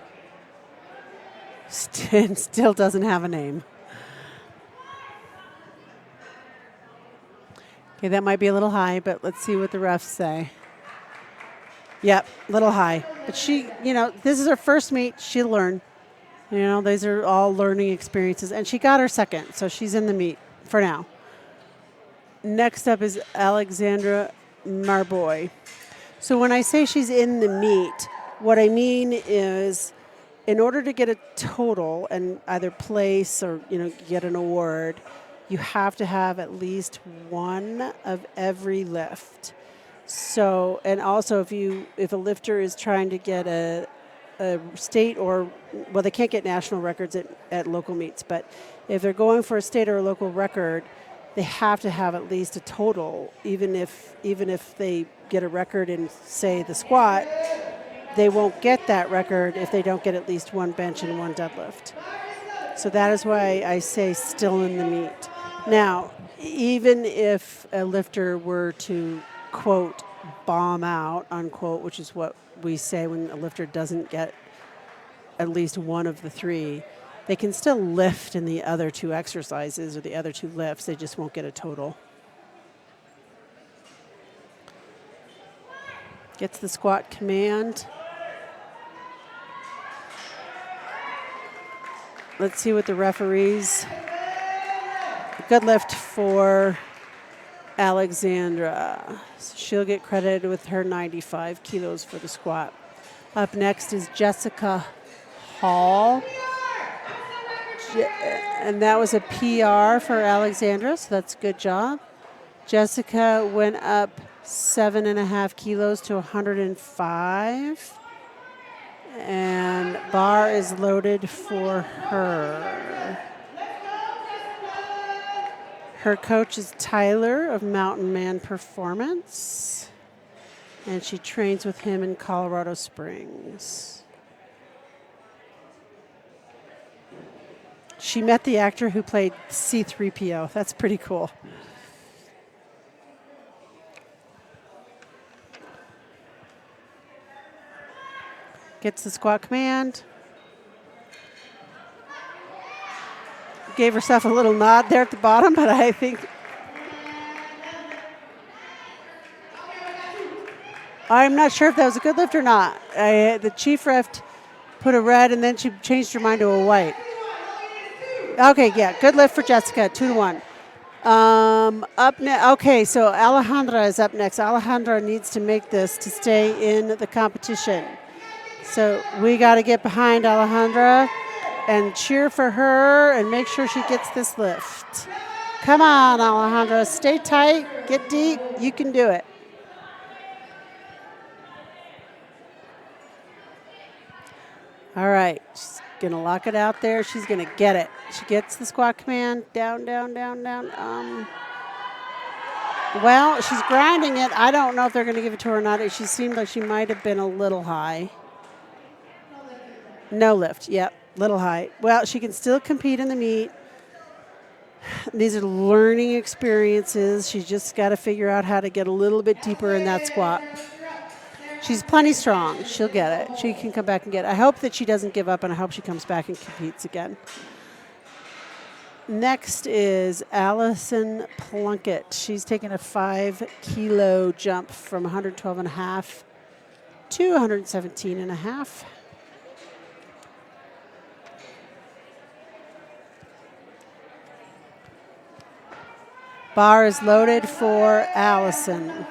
Still doesn't have a name. Okay, that might be a little high, but let's see what the refs say. Yep, a little high. But she, this is her first meet. She'll learn. These are all learning experiences. And she got her second, so she's in the meet for now. Next up is Alexandra Marboy. So when I say she's in the meet, What I mean is, in order to get a total and either place or get an award, you have to have at least one of every lift. So, and also if a lifter is trying to get a state they can't get national records at local meets, but if they're going for a state or a local record, they have to have at least a total. Even if they get a record in, say, the squat, they won't get that record if they don't get at least one bench and one deadlift. So that is why I say still in the meet. Now, even if a lifter were to, quote, bomb out, unquote, which is what we say when a lifter doesn't get at least one of the three, they can still lift in the other two exercises or the other two lifts. They just won't get a total. Gets the squat command. Let's see what the referees. Good lift for Alexandra. So she'll get credited with her 95 kilos for the squat. Up next is Jessica Hall. And that was a PR for Alexandra, so that's a good job. Jessica went up 7.5 kilos to 105. And bar is loaded for her. Her coach is Tyler of Mountain Man Performance, and she trains with him in Colorado Springs. She met the actor who played C-3PO. That's pretty cool. Gets the squat command. Gave herself a little nod there at the bottom, but I think I'm not sure if that was a good lift or not. The chief ref put a red and then she changed her mind to a white. Okay, yeah, good lift for Jessica, 2-1. Okay, so Alejandra is up next. Alejandra needs to make this to stay in the competition. So we got to get behind Alejandra and cheer for her and make sure she gets this lift. Come on, Alejandra, stay tight, get deep, you can do it. All right, she's going to lock it out there. She's going to get it. She gets the squat command, down, down, down, down. Well, she's grinding it. I don't know if they're going to give it to her or not. She seemed like she might have been a little high. No lift, yep, little high. Well, she can still compete in the meet. These are learning experiences. She's just got to figure out how to get a little bit deeper in that squat. She's plenty strong. She'll get it. She can come back and get it. I hope that she doesn't give up, and I hope she comes back and competes again. Next is Allison Plunkett. She's taking a 5-kilo jump from 112.5 to 117.5. Bar is loaded for Allison.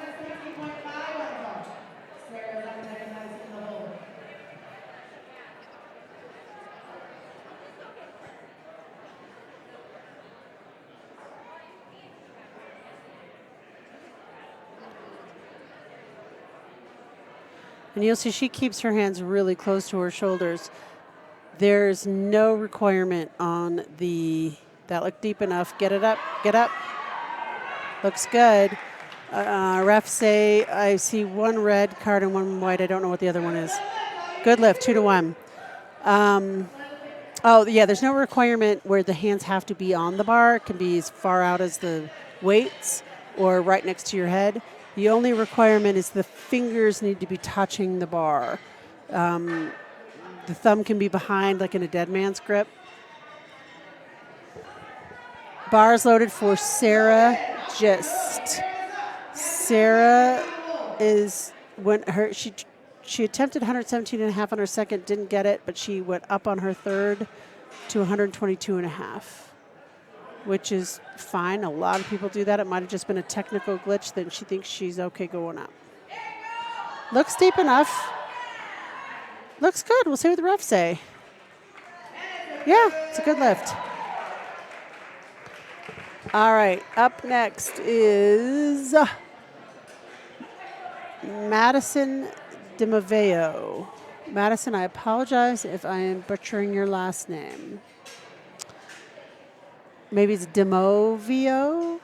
And you'll see she keeps her hands really close to her shoulders. There's no requirement on that look deep enough. Get it up, get up. Looks good. Refs say I see one red card and one white. I don't know what the other one is. Good lift, 2-1. There's no requirement where the hands have to be on the bar. It can be as far out as the weights or right next to your head. The only requirement is the fingers need to be touching the bar. The thumb can be behind like in a dead man's grip. Bar is loaded for Sarah Gist. Sarah is she attempted 117.5 on her second, didn't get it, but she went up on her third to 122.5, which is fine. A lot of people do that. It might have just been a technical glitch. Then she thinks she's okay going up. Looks deep enough. Looks good. We'll see what the refs say. Yeah, it's a good lift. All right, up next is Madison DiMaveo. Madison, I apologize if I am butchering your last name. Maybe it's DiMovio?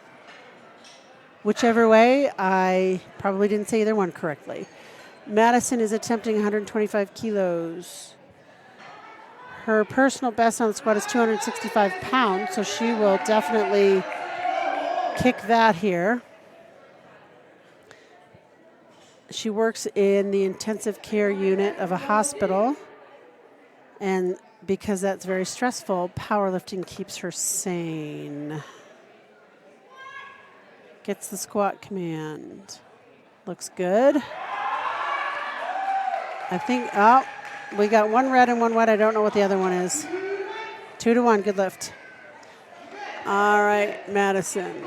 Whichever way, I probably didn't say either one correctly. Madison is attempting 125 kilos. Her personal best on the squat is 265 pounds, so she will definitely kick that here. She works in the intensive care unit of a hospital, and because that's very stressful, powerlifting keeps her sane. Gets the squat command. Looks good. I think, oh, we got one red and one white. I don't know what the other one is. 2-1, good lift. All right, Madison.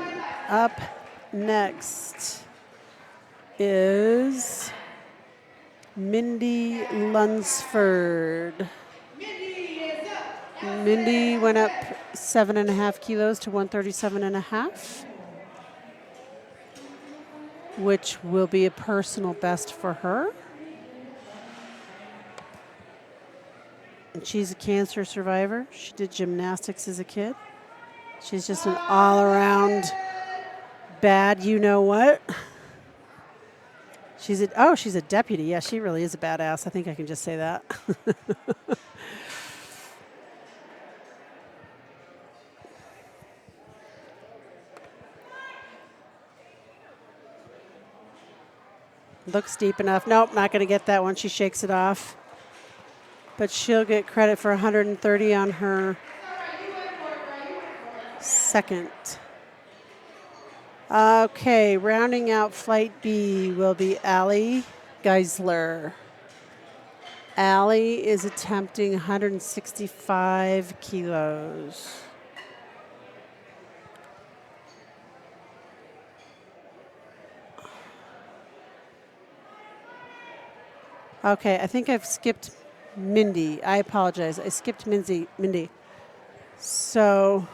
Up next is Mindy Lunsford. Mindy went up 7.5 kilos to 137.5, which will be a personal best for her. And she's a cancer survivor. She did gymnastics as a kid. She's just an all-around bad you-know-what. She's a deputy. Yeah, she really is a badass. I think I can just say that. Looks deep enough. Nope, not going to get that one. She shakes it off. But she'll get credit for 130 on her second. Okay, rounding out Flight B will be Allison Geisler. Allie is attempting 165 kilos. Okay, I think I've skipped Mindy. I apologize. I skipped Mindy. So,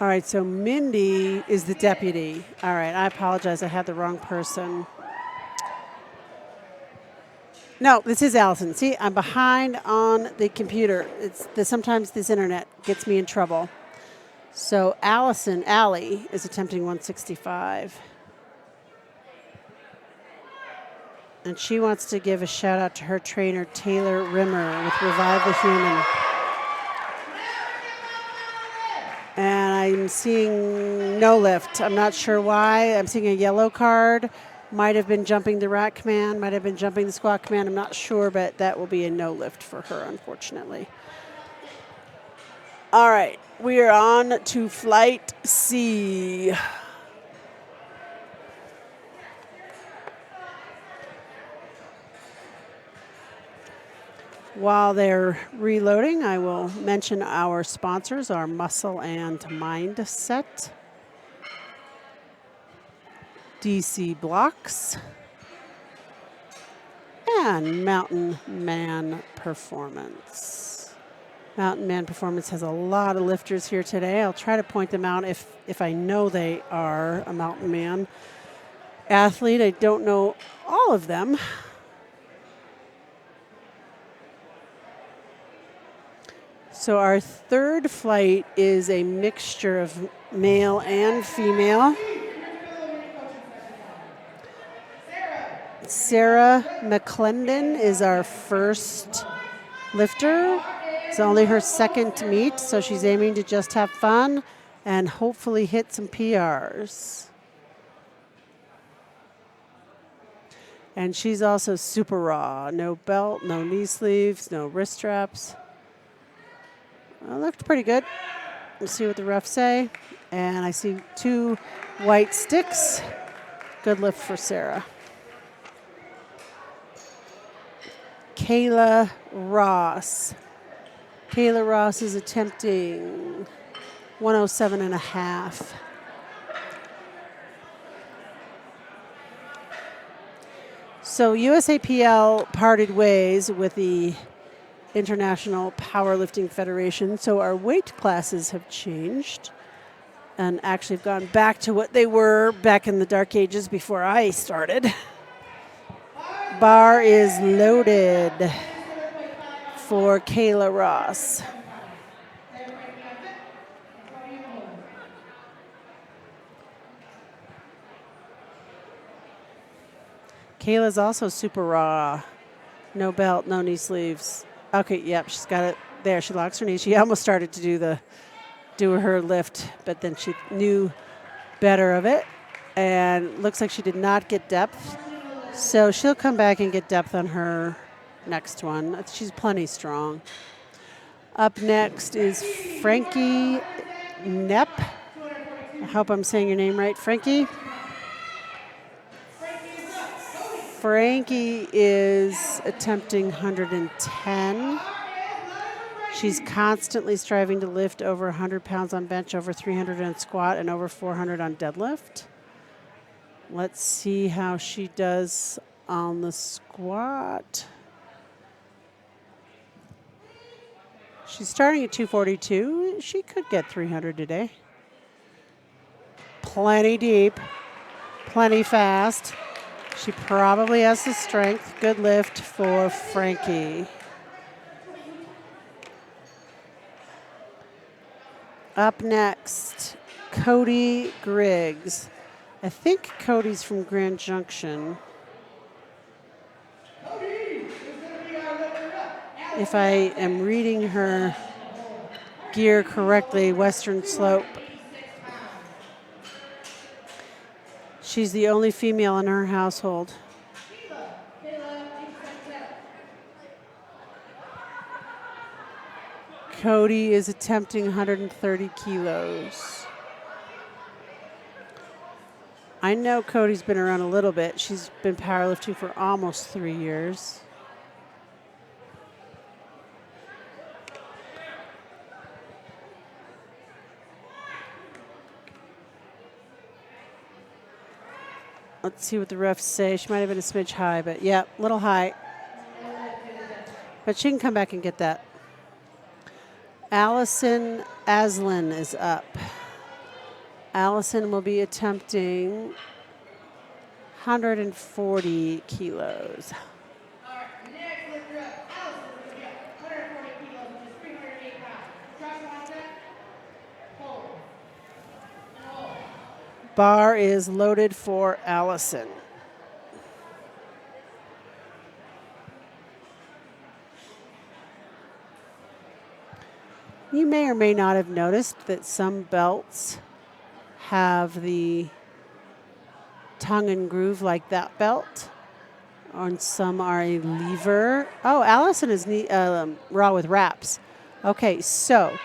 all right, so Mindy is the deputy. All right, I apologize. I had the wrong person. No, this is Allison. See, I'm behind on the computer. Sometimes this internet gets me in trouble. So Allie is attempting 165. And she wants to give a shout out to her trainer, Taylor Rimmer, with Revive the Human. And I'm seeing no lift. I'm not sure why. I'm seeing a yellow card. Might have been jumping the rack command, might have been jumping the squat command. I'm not sure, but that will be a no lift for her, unfortunately. All right, we are on to Flight C. While they're reloading, I will mention our sponsors, our Muscle and Mindset, DC Blocks, and Mountain Man Performance. Mountain Man Performance has a lot of lifters here today. I'll try to point them out if I know they are a Mountain Man athlete. I don't know all of them. So our third flight is a mixture of male and female. Sarah Mcclendon is our first lifter. It's only her second meet, so she's aiming to just have fun and hopefully hit some PRs. And she's also super raw. No belt, no knee sleeves, no wrist straps. Looked pretty good. We'll see what the refs say. And I see 2 white sticks. Good lift for Sarah. Kayla Ross. Kayla Ross is attempting 107.5. So USAPL parted ways with the International Powerlifting Federation, so our weight classes have changed and actually have gone back to what they were back in the dark ages before I started. Bar is loaded for Kayla Ross. Kayla's also super raw. No belt, no knee sleeves. Okay, yep, she's got it there. She locks her knee. She almost started to do her lift, but then she knew better of it. And looks like she did not get depth. So she'll come back and get depth on her next one. She's plenty strong. Up next is Frankie Nepp. I hope I'm saying your name right, Frankie. Frankie is attempting 110. She's constantly striving to lift over 100 pounds on bench, over 300 on squat, and over 400 on deadlift. Let's see how she does on the squat. She's starting at 242. She could get 300 today. Plenty deep, plenty fast. She probably has the strength. Good lift for Frankie. Up next, Cody Griggs. I think Cody's from Grand Junction. If I am reading her gear correctly, Western Slope. She's the only female in her household. Cody is attempting 130 kilos. I know Cody's been around a little bit. She's been powerlifting for almost 3 years. Let's see what the refs say. She might have been a smidge high, but yeah, a little high. But she can come back and get that. Allison Aslin is up. Allison will be attempting 140 kilos. Bar is loaded for Allison. You may or may not have noticed that some belts have the tongue and groove like that belt. And some are a lever. Oh, Allison is raw with wraps. Okay, so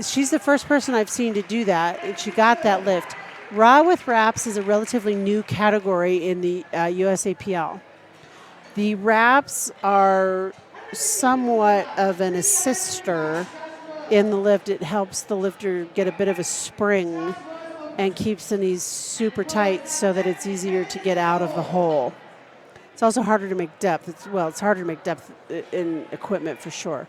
she's the first person I've seen to do that, and she got that lift. Raw with wraps is a relatively new category in the USAPL. The wraps are somewhat of an assister in the lift. It helps the lifter get a bit of a spring and keeps the knees super tight so that it's easier to get out of the hole. It's also harder to make depth. It's harder to make depth in equipment for sure.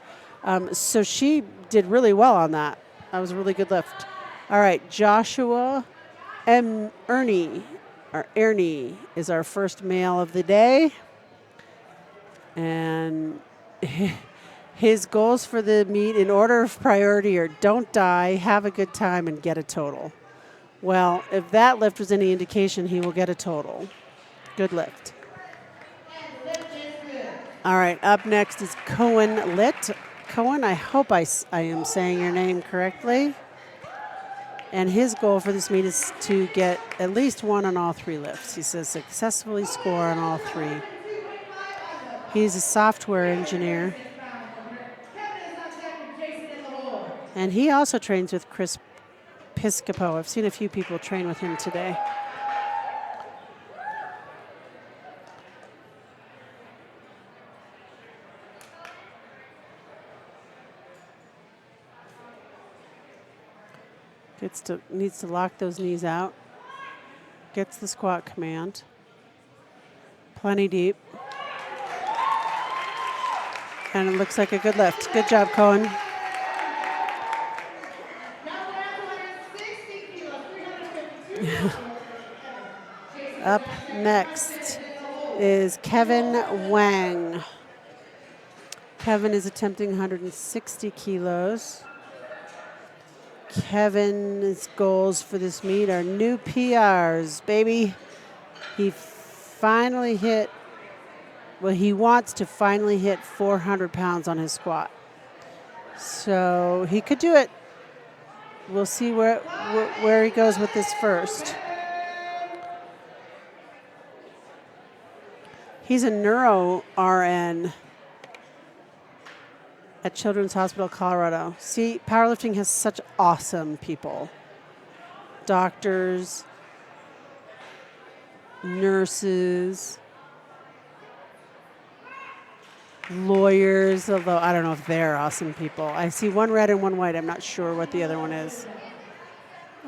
So she did really well on that. That was a really good lift. All right, Joshua Ernie is our first male of the day. And his goals for the meet in order of priority are don't die, have a good time, and get a total. Well, if that lift was any indication, he will get a total. Good lift. All right, up next is Cohen Litt. Cohen, I hope I am saying your name correctly. And his goal for this meet is to get at least one on all three lifts. He says successfully score on all three. He's a software engineer. And he also trains with Chris Piscopo. I've seen a few people train with him today. Needs to lock those knees out. Gets the squat command. Plenty deep. And it looks like a good lift. Good job, Cohen. Up next is Kevin Wang. Kevin is attempting 160 kilos. Kevin's goals for this meet are new PRs, baby. He finally hit, well, he wants to finally hit 400 pounds on his squat. So he could do it. We'll see where he goes with this first. He's a neuro RN at Children's Hospital, Colorado. See, powerlifting has such awesome people. Doctors, nurses, lawyers, although I don't know if they're awesome people. I see one red and one white. I'm not sure what the other one is.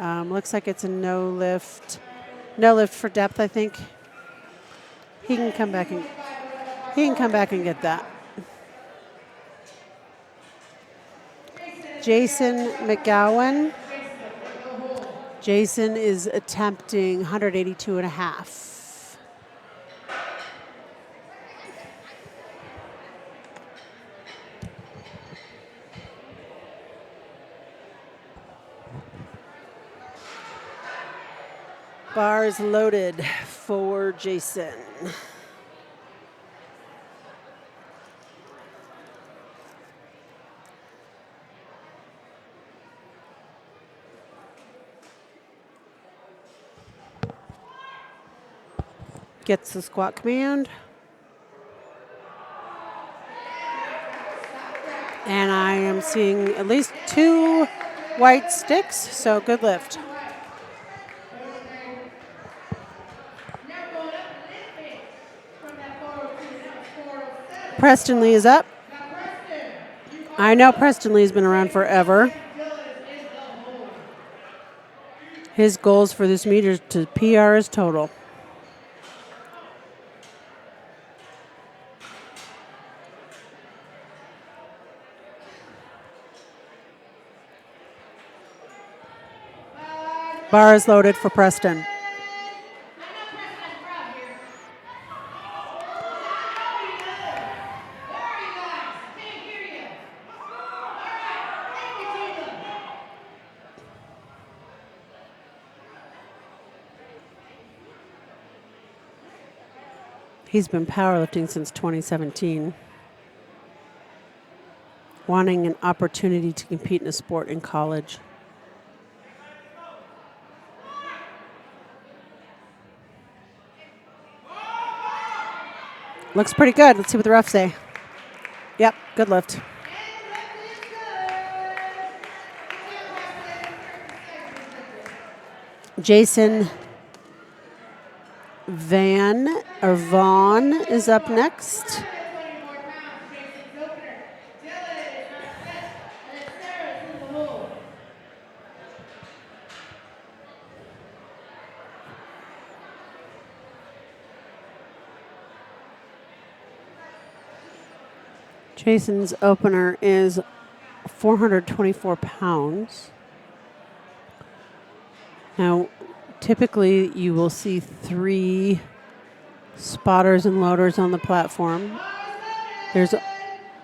Looks like it's a no lift for depth, I think. He can come back and get that. Jason Mcgowan. Jason is attempting 182 and a half. Bars loaded for Jason. Gets the squat command. And I am seeing at least 2 white sticks, so good lift. Preston Lee is up. I know Preston Lee's been around forever. His goals for this meet are to PR his total. Bar is loaded for Preston. He's been powerlifting since 2017, wanting an opportunity to compete in a sport in college. Looks pretty good. Let's see what the refs say. Yep, good lift. Jason Vaughn is up next. Jason's opener is 424 pounds. Now, typically you will see 3 spotters and loaders on the platform. There's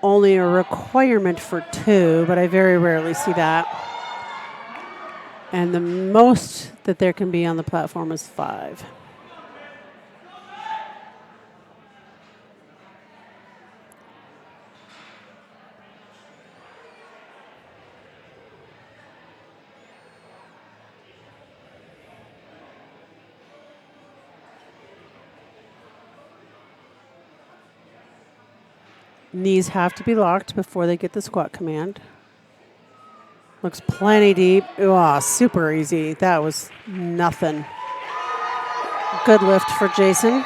only a requirement for 2, but I very rarely see that. And the most that there can be on the platform is 5. Knees have to be locked before they get the squat command. Looks plenty deep. Oh, super easy. That was nothing. Good lift for Jason.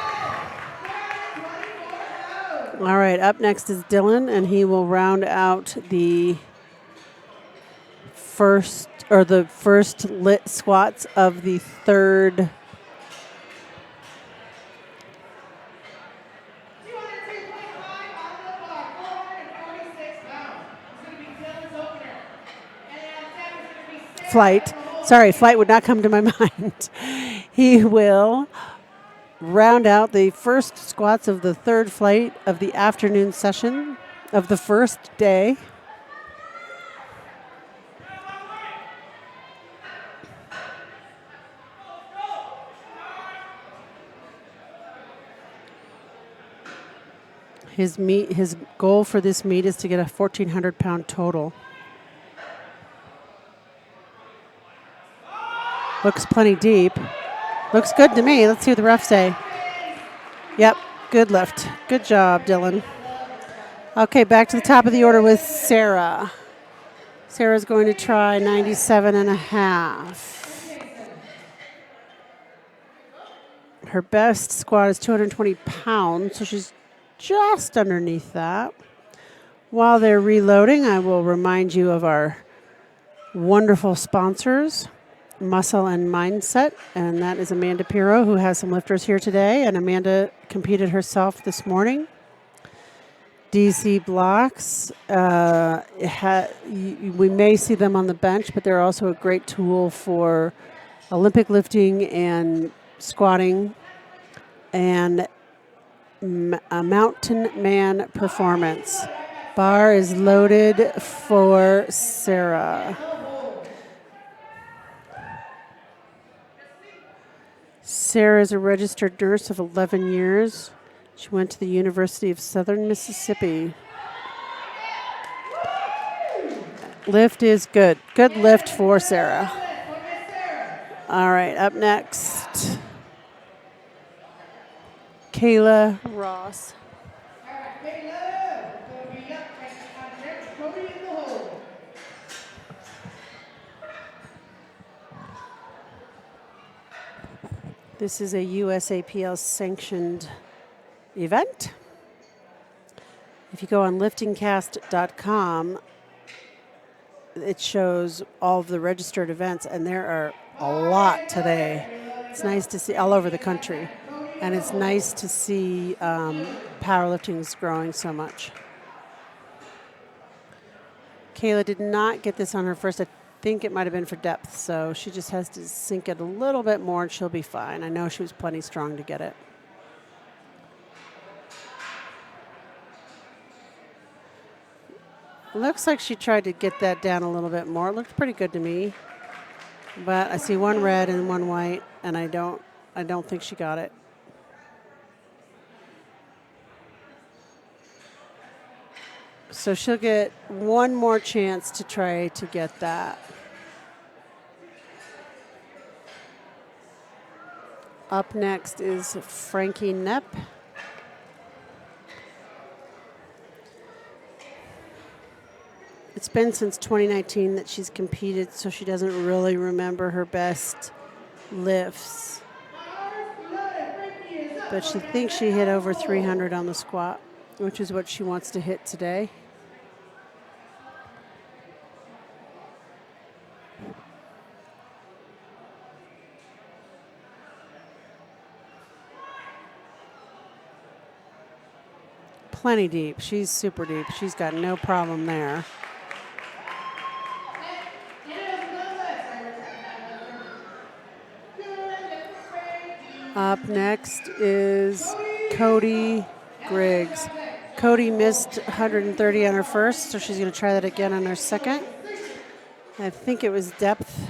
All right, up next is Dylan, and he will round out the first lit squats of the third Flight. Sorry, Flight would not come to my mind. He will round out the first squats of the third flight of the afternoon session of the first day. His goal for this meet is to get a 1,400-pound total. Looks plenty deep. Looks good to me. Let's see what the refs say. Yep, good lift. Good job, Dylan. Okay, back to the top of the order with Sarah. Sarah's going to try 97.5. Her best squat is 220 pounds, so she's just underneath that. While they're reloading, I will remind you of our wonderful sponsors, Muscle and Mindset, and that is Amanda Pirro, who has some lifters here today, and Amanda competed herself this morning. DC Blocks, we may see them on the bench, but they're also a great tool for Olympic lifting and squatting and a Mountain Man Performance. Bar is loaded for Sarah. Sarah is a registered nurse of 11 years. She went to the University of Southern Mississippi. Lift is good. Good lift for Sarah. All right, up next, Kayla Ross. This is a USAPL sanctioned event. If you go on liftingcast.com, it shows all of the registered events, and there are a lot today. It's nice to see all over the country, and it's nice to see powerlifting is growing so much. Kayla did not get this on her first. I think it might have been for depth, so she just has to sink it a little bit more and she'll be fine. I know she was plenty strong to get it. Looks like she tried to get that down a little bit more. It looked pretty good to me, but I see one red and one white, and I don't think she got it. So she'll get one more chance to try to get that. Up next is Frankie Nepp. It's been since 2019 that she's competed, so she doesn't really remember her best lifts. But she thinks she hit over 300 on the squat, which is what she wants to hit today. Plenty deep. She's super deep. She's got no problem there. Up next is Cody Griggs. Cody missed 130 on her first, so she's going to try that again on her second. I think it was depth,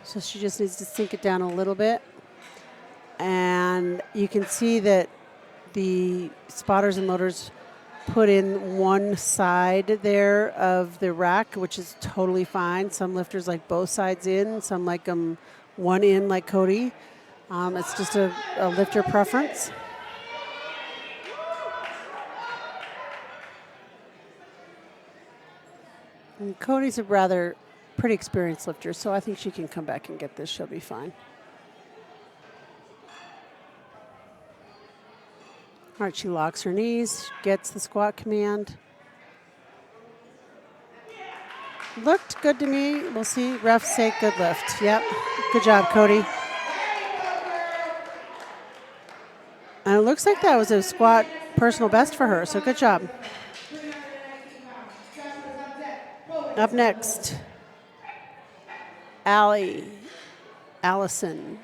so she just needs to sink it down a little bit. And you can see that the spotters and loaders put in one side there of the rack, which is totally fine. Some lifters like both sides in, some like them one in like Cody. It's just a lifter preference. And Cody's a rather pretty experienced lifter, so I think she can come back and get this. She'll be fine. All right, she locks her knees, gets the squat command. Looked good to me. We'll see. Refs say good lift. Yep. Good job, Cody. And it looks like that was a squat personal best for her, so good job. Up next, Allison Aslan.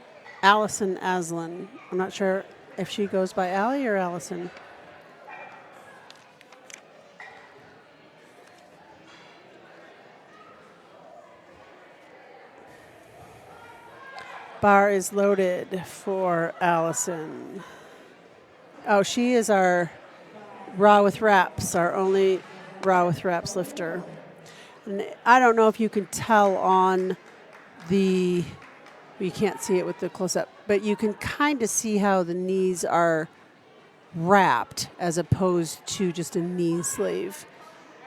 I'm not sure if she goes by Allie or Allison. Bar is loaded for Allison. Oh, she is our raw with wraps, our only raw with wraps lifter. And I don't know if you can tell on the, you can't see it with the close-up, but you can kind of see how the knees are wrapped as opposed to just a knee sleeve.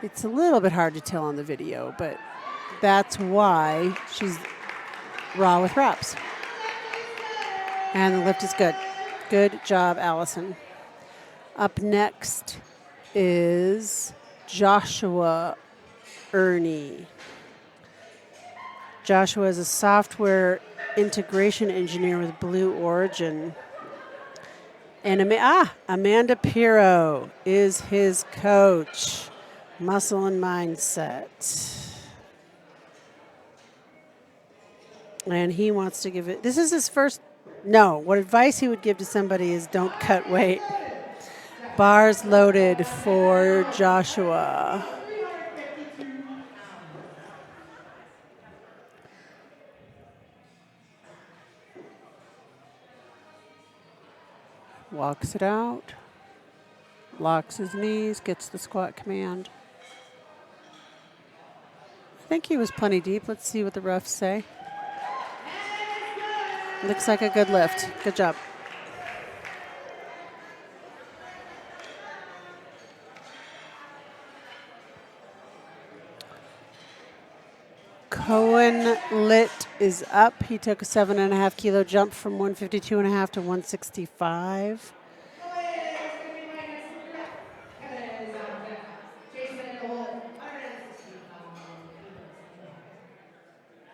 It's a little bit hard to tell on the video, but that's why she's raw with wraps. And the lift is good. Good job, Allison. Up next is Joshua Ernie. Joshua is a software integration engineer with Blue Origin. And Amanda Pirro is his coach. Muscle and mindset. And he wants to give it, this is his first, no, what advice he would give to somebody is don't cut weight. Bars loaded for Joshua. Walks it out. Locks his knees, gets the squat command. I think he was plenty deep. Let's see what the refs say. Looks like a good lift. Good job. Cohen Lit is up. He took a 7.5 kilo jump from 152.5 to 165.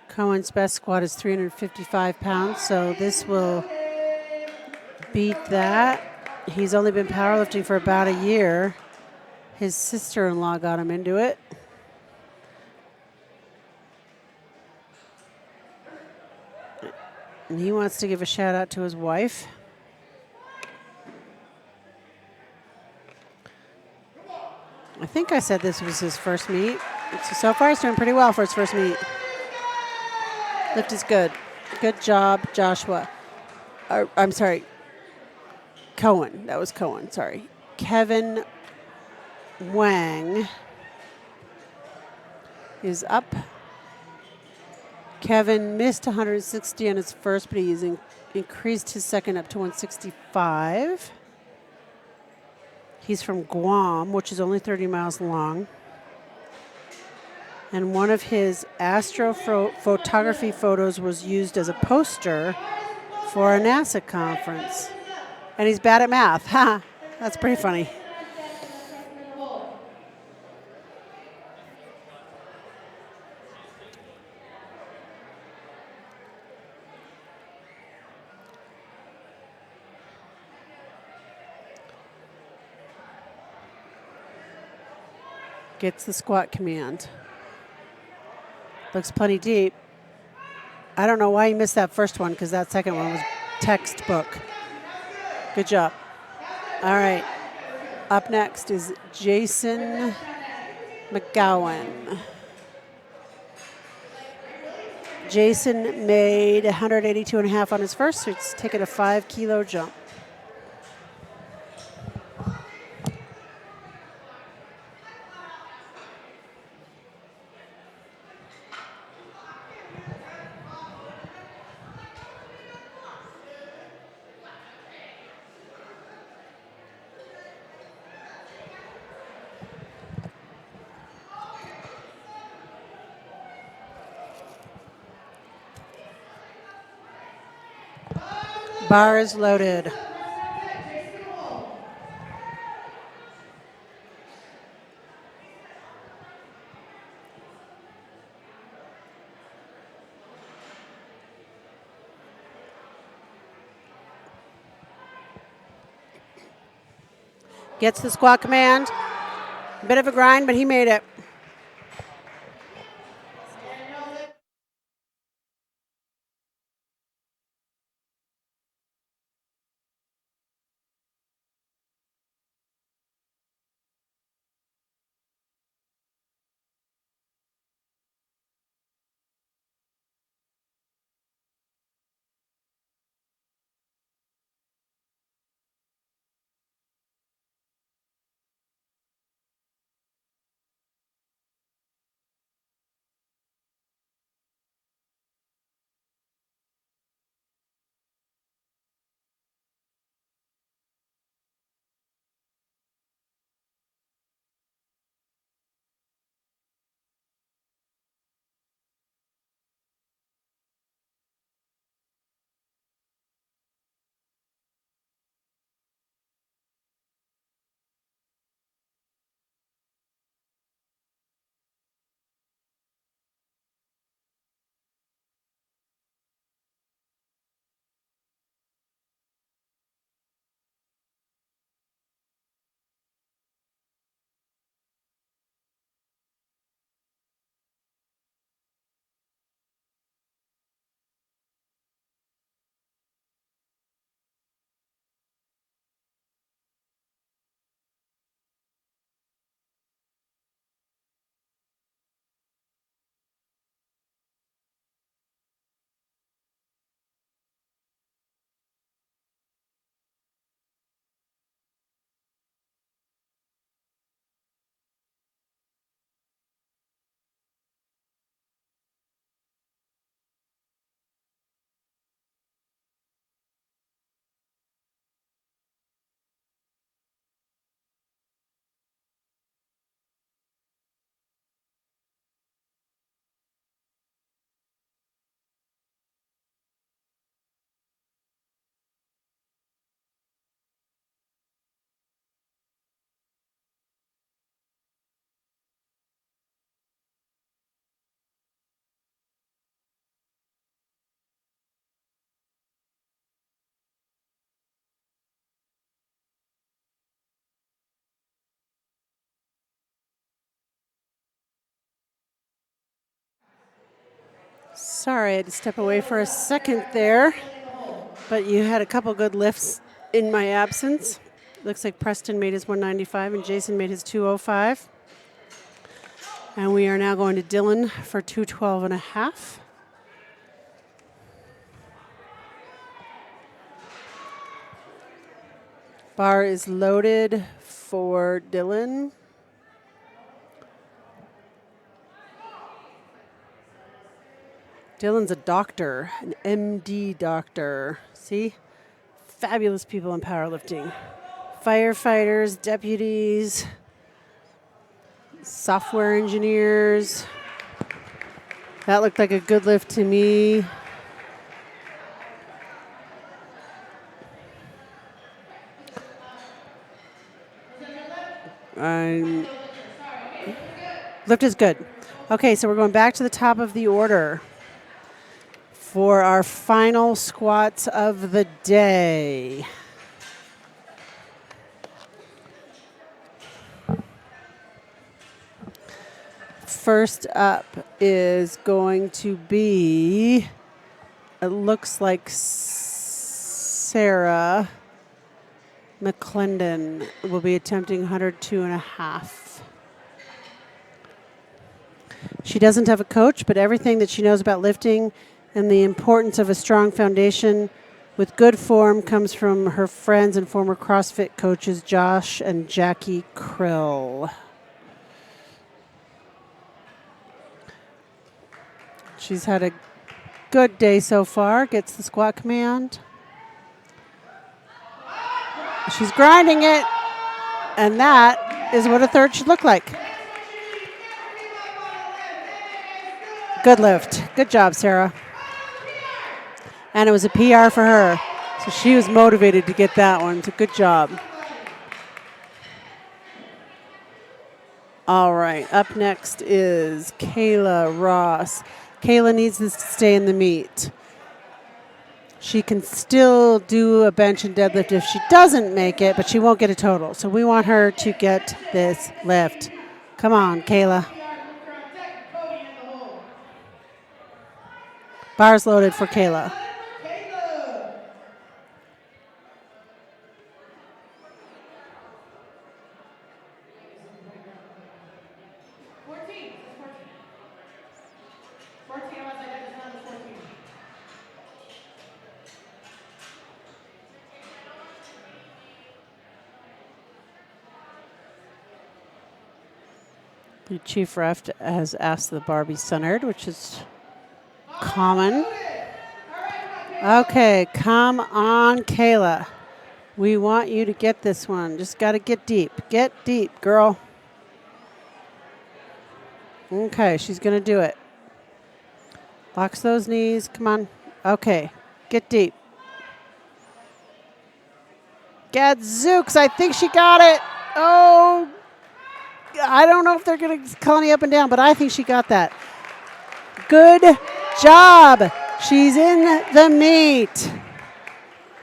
Cohen's best squat is 355 pounds, so this will beat that. He's only been powerlifting for about a year. His sister-in-law got him into it. And he wants to give a shout out to his wife. I think I said this was his first meet. So far he's doing pretty well for his first meet. Lift is good. Good job, Joshua. I'm sorry. Cohen. That was Cohen. Sorry. Kevin Wang is up. Kevin missed 160 on his first, but he's increased his second up to 165. He's from Guam, which is only 30 miles long. And one of his astrophotography photos was used as a poster for a NASA conference. And he's bad at math. Ha! That's pretty funny. Gets the squat command. Looks plenty deep. I don't know why he missed that first one because that second one was textbook. Good job. All right. Up next is Jason Mcgowan. Jason made 182.5 on his first, so he's taking a 5 kilo jump. Bar is loaded. Gets the squat command. Bit of a grind, but he made it. Sorry, I had to step away for a second there, but you had a couple good lifts in my absence. Looks like Preston made his 195 and Jason made his 205. And we are now going to Dylan for 212 and a half. Bar is loaded for Dylan. Dylan's a doctor, an MD doctor. See? Fabulous people in powerlifting. Firefighters, deputies, software engineers. That looked like a good lift to me. Lift is good. Okay, so we're going back to the top of the order for our final squats of the day. First up is going to be, it looks like Sarah Mcclendon will be attempting 102 and a half. She doesn't have a coach, but everything that she knows about lifting and the importance of a strong foundation with good form comes from her friends and former CrossFit coaches Josh and Jackie Krill. She's had a good day so far, gets the squat command. She's grinding it, and that is what a third should look like. Good lift. Good job, Sarah. And it was a PR for her, so she was motivated to get that one. So good job. All right, up next is Kayla Ross. Kayla needs this to stay in the meet. She can still do a bench and deadlift if she doesn't make it, but she won't get a total. So we want her to get this lift. Come on, Kayla. Bars loaded for Kayla. The chief ref has asked the bar be centered, which is common. Okay, come on, Kayla. We want you to get this one. Just got to get deep. Get deep, girl. Okay, she's going to do it. Locks those knees. Come on. Okay, get deep. Gadzooks, I think she got it. Oh, I don't know if they're going to call me up and down, but I think she got that. Good job. She's in the meet.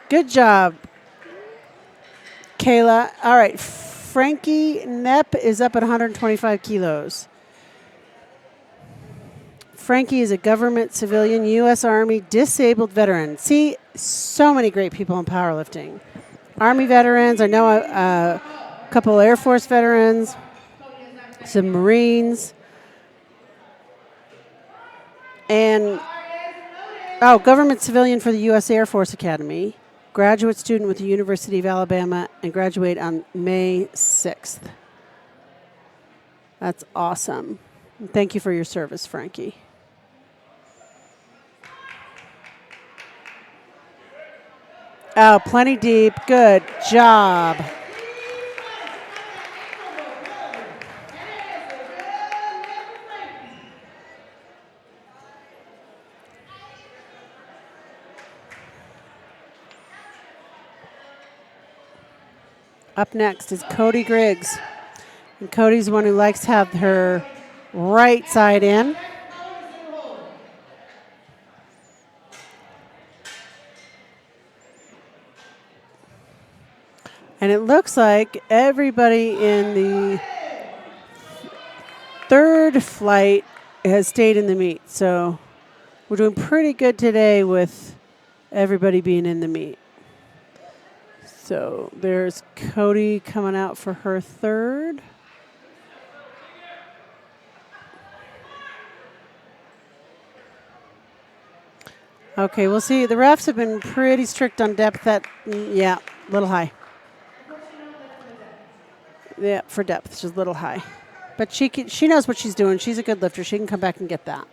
Good job, Kayla. All right, Frankie Nepp is up at 125 kilos. Frankie is a government civilian, U.S. Army disabled veteran. See, so many great people in powerlifting. Army veterans. I know a couple Air Force veterans. Some Marines, and government civilian for the U.S. Air Force Academy, graduate student with the University of Alabama, and graduate on May 6th. That's awesome. Thank you for your service, Frankie. Oh, plenty deep. Good job. Up next is Cody Griggs. And Cody's the one who likes to have her right side in. And it looks like everybody in the third flight has stayed in the meet. So We're doing pretty good today with everybody being in the meet. So there's Cody coming out for her third. Okay, we'll see. The refs have been pretty strict on depth. Yeah, a little high. Yeah, for depth, she's a little high. But she knows what she's doing. She's a good lifter. She can come back and get that.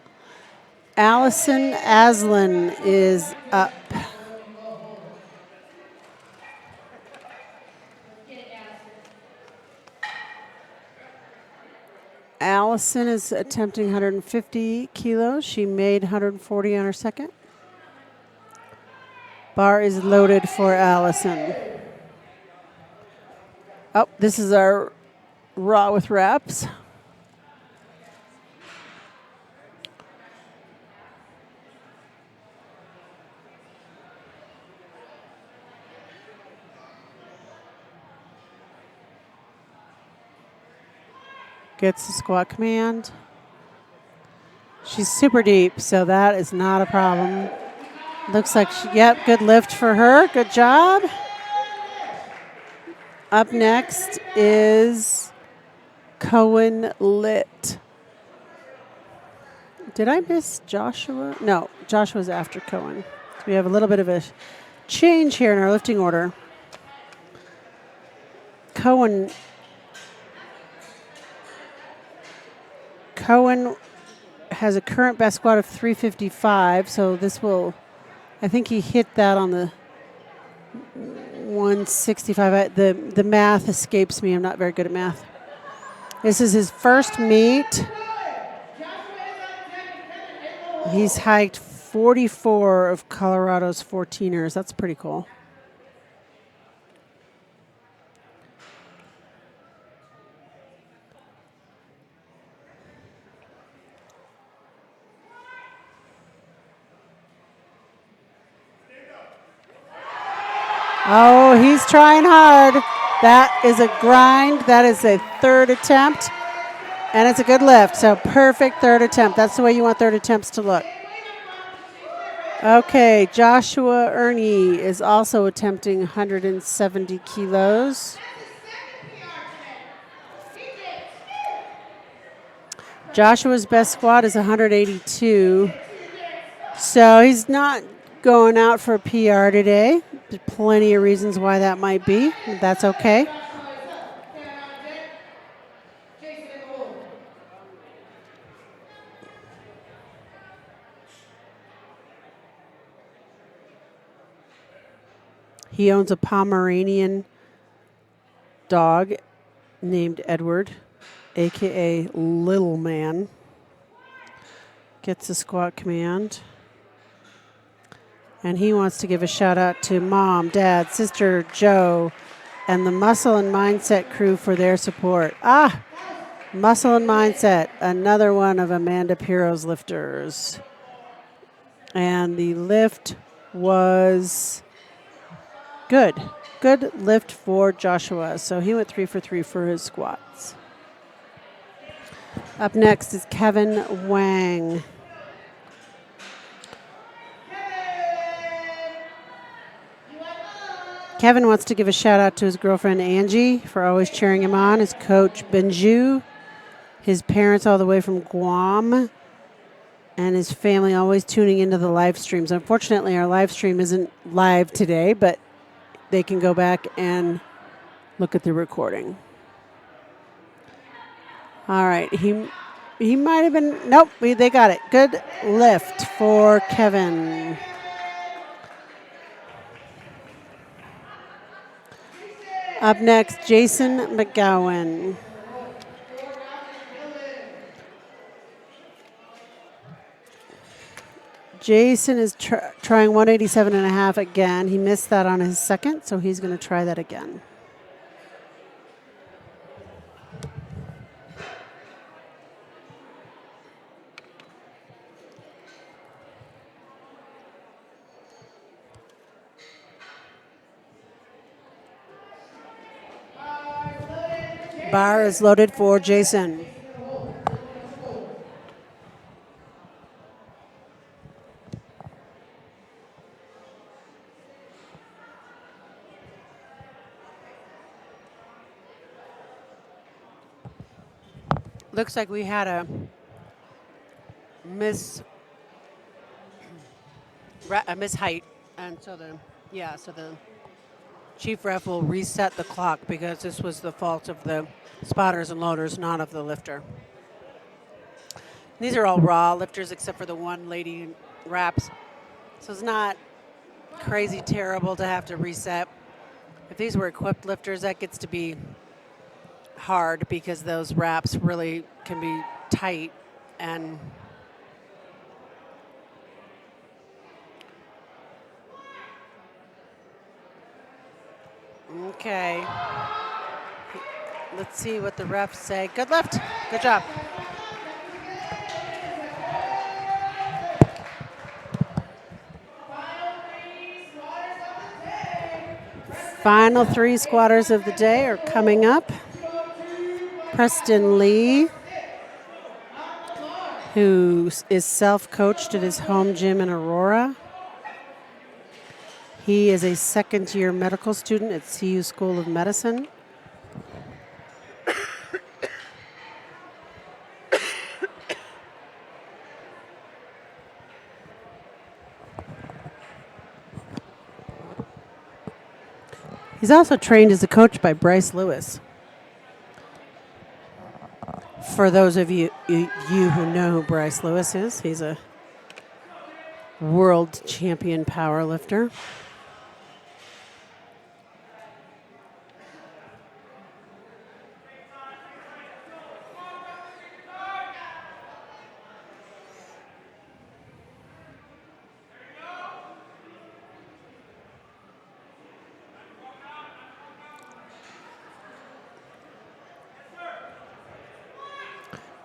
Allison Aslin is up. Allison is attempting 150 kilos. She made 140 on her second. Bar is loaded for Allison. Oh, this is our raw with reps. Gets the squat command. She's super deep, so that is not a problem. Looks like, good lift for her. Good job. Up next is Cohen Litt. Did I miss Joshua? No, Joshua's after Cohen. So we have a little bit of a change here in our lifting order. Cohen has a current best squat of 355, so this will, I think he hit that on the 165. The math escapes me. I'm not very good at math. This is his first meet. He's hiked 44 of Colorado's 14ers. That's pretty cool. Oh, he's trying hard. That is a grind. That is a third attempt. And it's a good lift. So perfect third attempt. That's the way you want third attempts to look. Okay, Joshua Ernie is also attempting 170 kilos. Joshua's best squat is 182. So he's not going out for a PR today. There's plenty of reasons why that might be. That's okay. He owns a Pomeranian dog named Edward, a.k.a. Little Man. Gets a squat command. And he wants to give a shout out to Mom, Dad, Sister Joe, and the Muscle and Mindset crew for their support. Muscle and Mindset, another one of Amanda Piro's lifters. And the lift was good. Good lift for Joshua. So he went 3 for 3 for his squats. Up next is Kevin Wang. Kevin wants to give a shout out to his girlfriend Angie for always cheering him on, his coach Benju, his parents all the way from Guam, and his family always tuning into the live streams. Unfortunately, our live stream isn't live today, but they can go back and look at the recording. All right, he might have been, nope, they got it. Good lift for Kevin. Up next, Jason Mcgowan. Jason is trying 187.5 again. He missed that on his second, so he's going to try that again. Bar is loaded for Jason. Looks like we had a miss height, and so the chief ref will reset the clock because this was the fault of the spotters and loaders, not of the lifter. These are all raw lifters except for the one lady wraps, so it's not crazy terrible to have to reset. If these were equipped lifters, that gets to be hard because those wraps really can be tight and okay. Let's see what the refs say. Good lift. Good job. Final 3 squatters of the day are coming up. Preston Lee, who is self-coached at his home gym in Aurora. He is a second-year medical student at CU School of Medicine. He's also trained as a coach by Bryce Lewis. For those of you who know who Bryce Lewis is, he's a world champion powerlifter.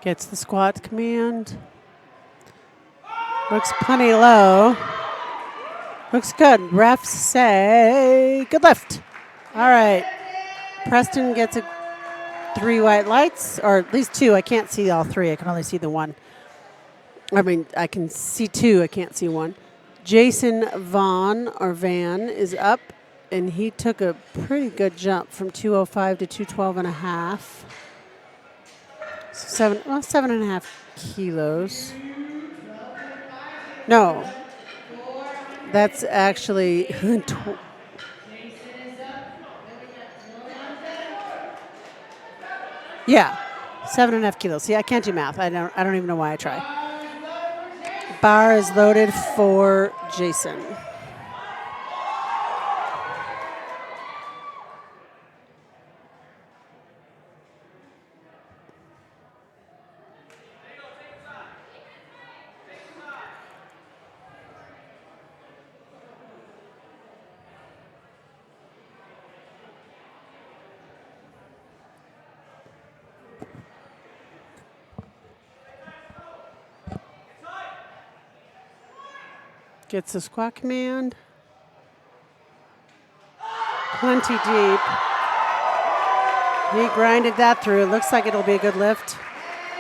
Gets the squat command. Looks plenty low. Looks good. Refs say good lift. All right. Preston gets 3 white lights, or at least 2. I can't see all 3. I can only see the 1. I mean, I can see 2. I can't see 1. Jason Van is up, and he took a pretty good jump from 205 to 212 and a half. 7.5 kilos. No, that's actually yeah, 7.5 kilos. See, I can't do math. I don't even know why I try. Bar is loaded for Jason. Gets the squat command. Plenty deep. He grinded that through. Looks like it'll be a good lift.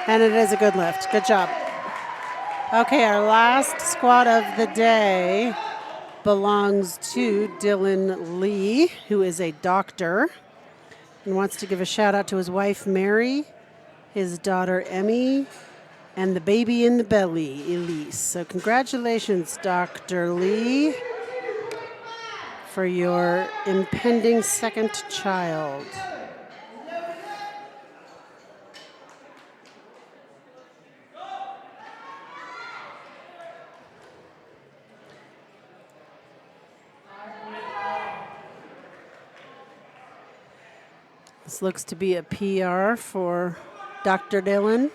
And it is a good lift. Good job. Okay, our last squat of the day belongs to Dylan Lee, who is a doctor and wants to give a shout out to his wife, Mary, his daughter, Emmy, and the baby in the belly, Elise. So congratulations, Dr. Lee, for your impending second child. This looks to be a PR for Dr. Dylan.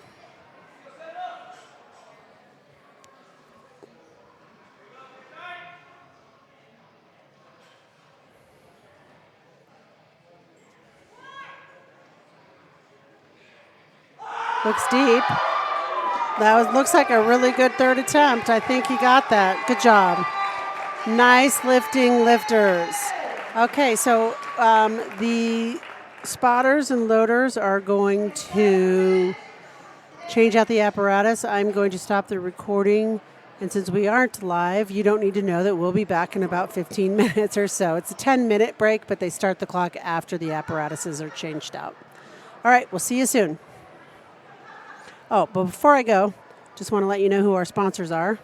Looks deep. Looks like a really good third attempt. I think he got that. Good job. Nice lifting, lifters. Okay, so the spotters and loaders are going to change out the apparatus. I'm going to stop the recording. And since we aren't live, you don't need to know that we'll be back in about 15 minutes or so. It's a 10-minute break, but they start the clock after the apparatuses are changed out. All right, we'll see you soon. Oh, but before I go, just want to let you know who our sponsors are.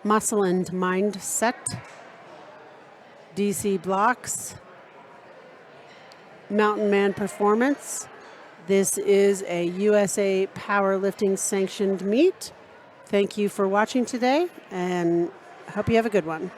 Muscle and Mindset, DC Blocks, Mountain Man Performance. This is a USA Powerlifting sanctioned meet. Thank you for watching today, and hope you have a good one.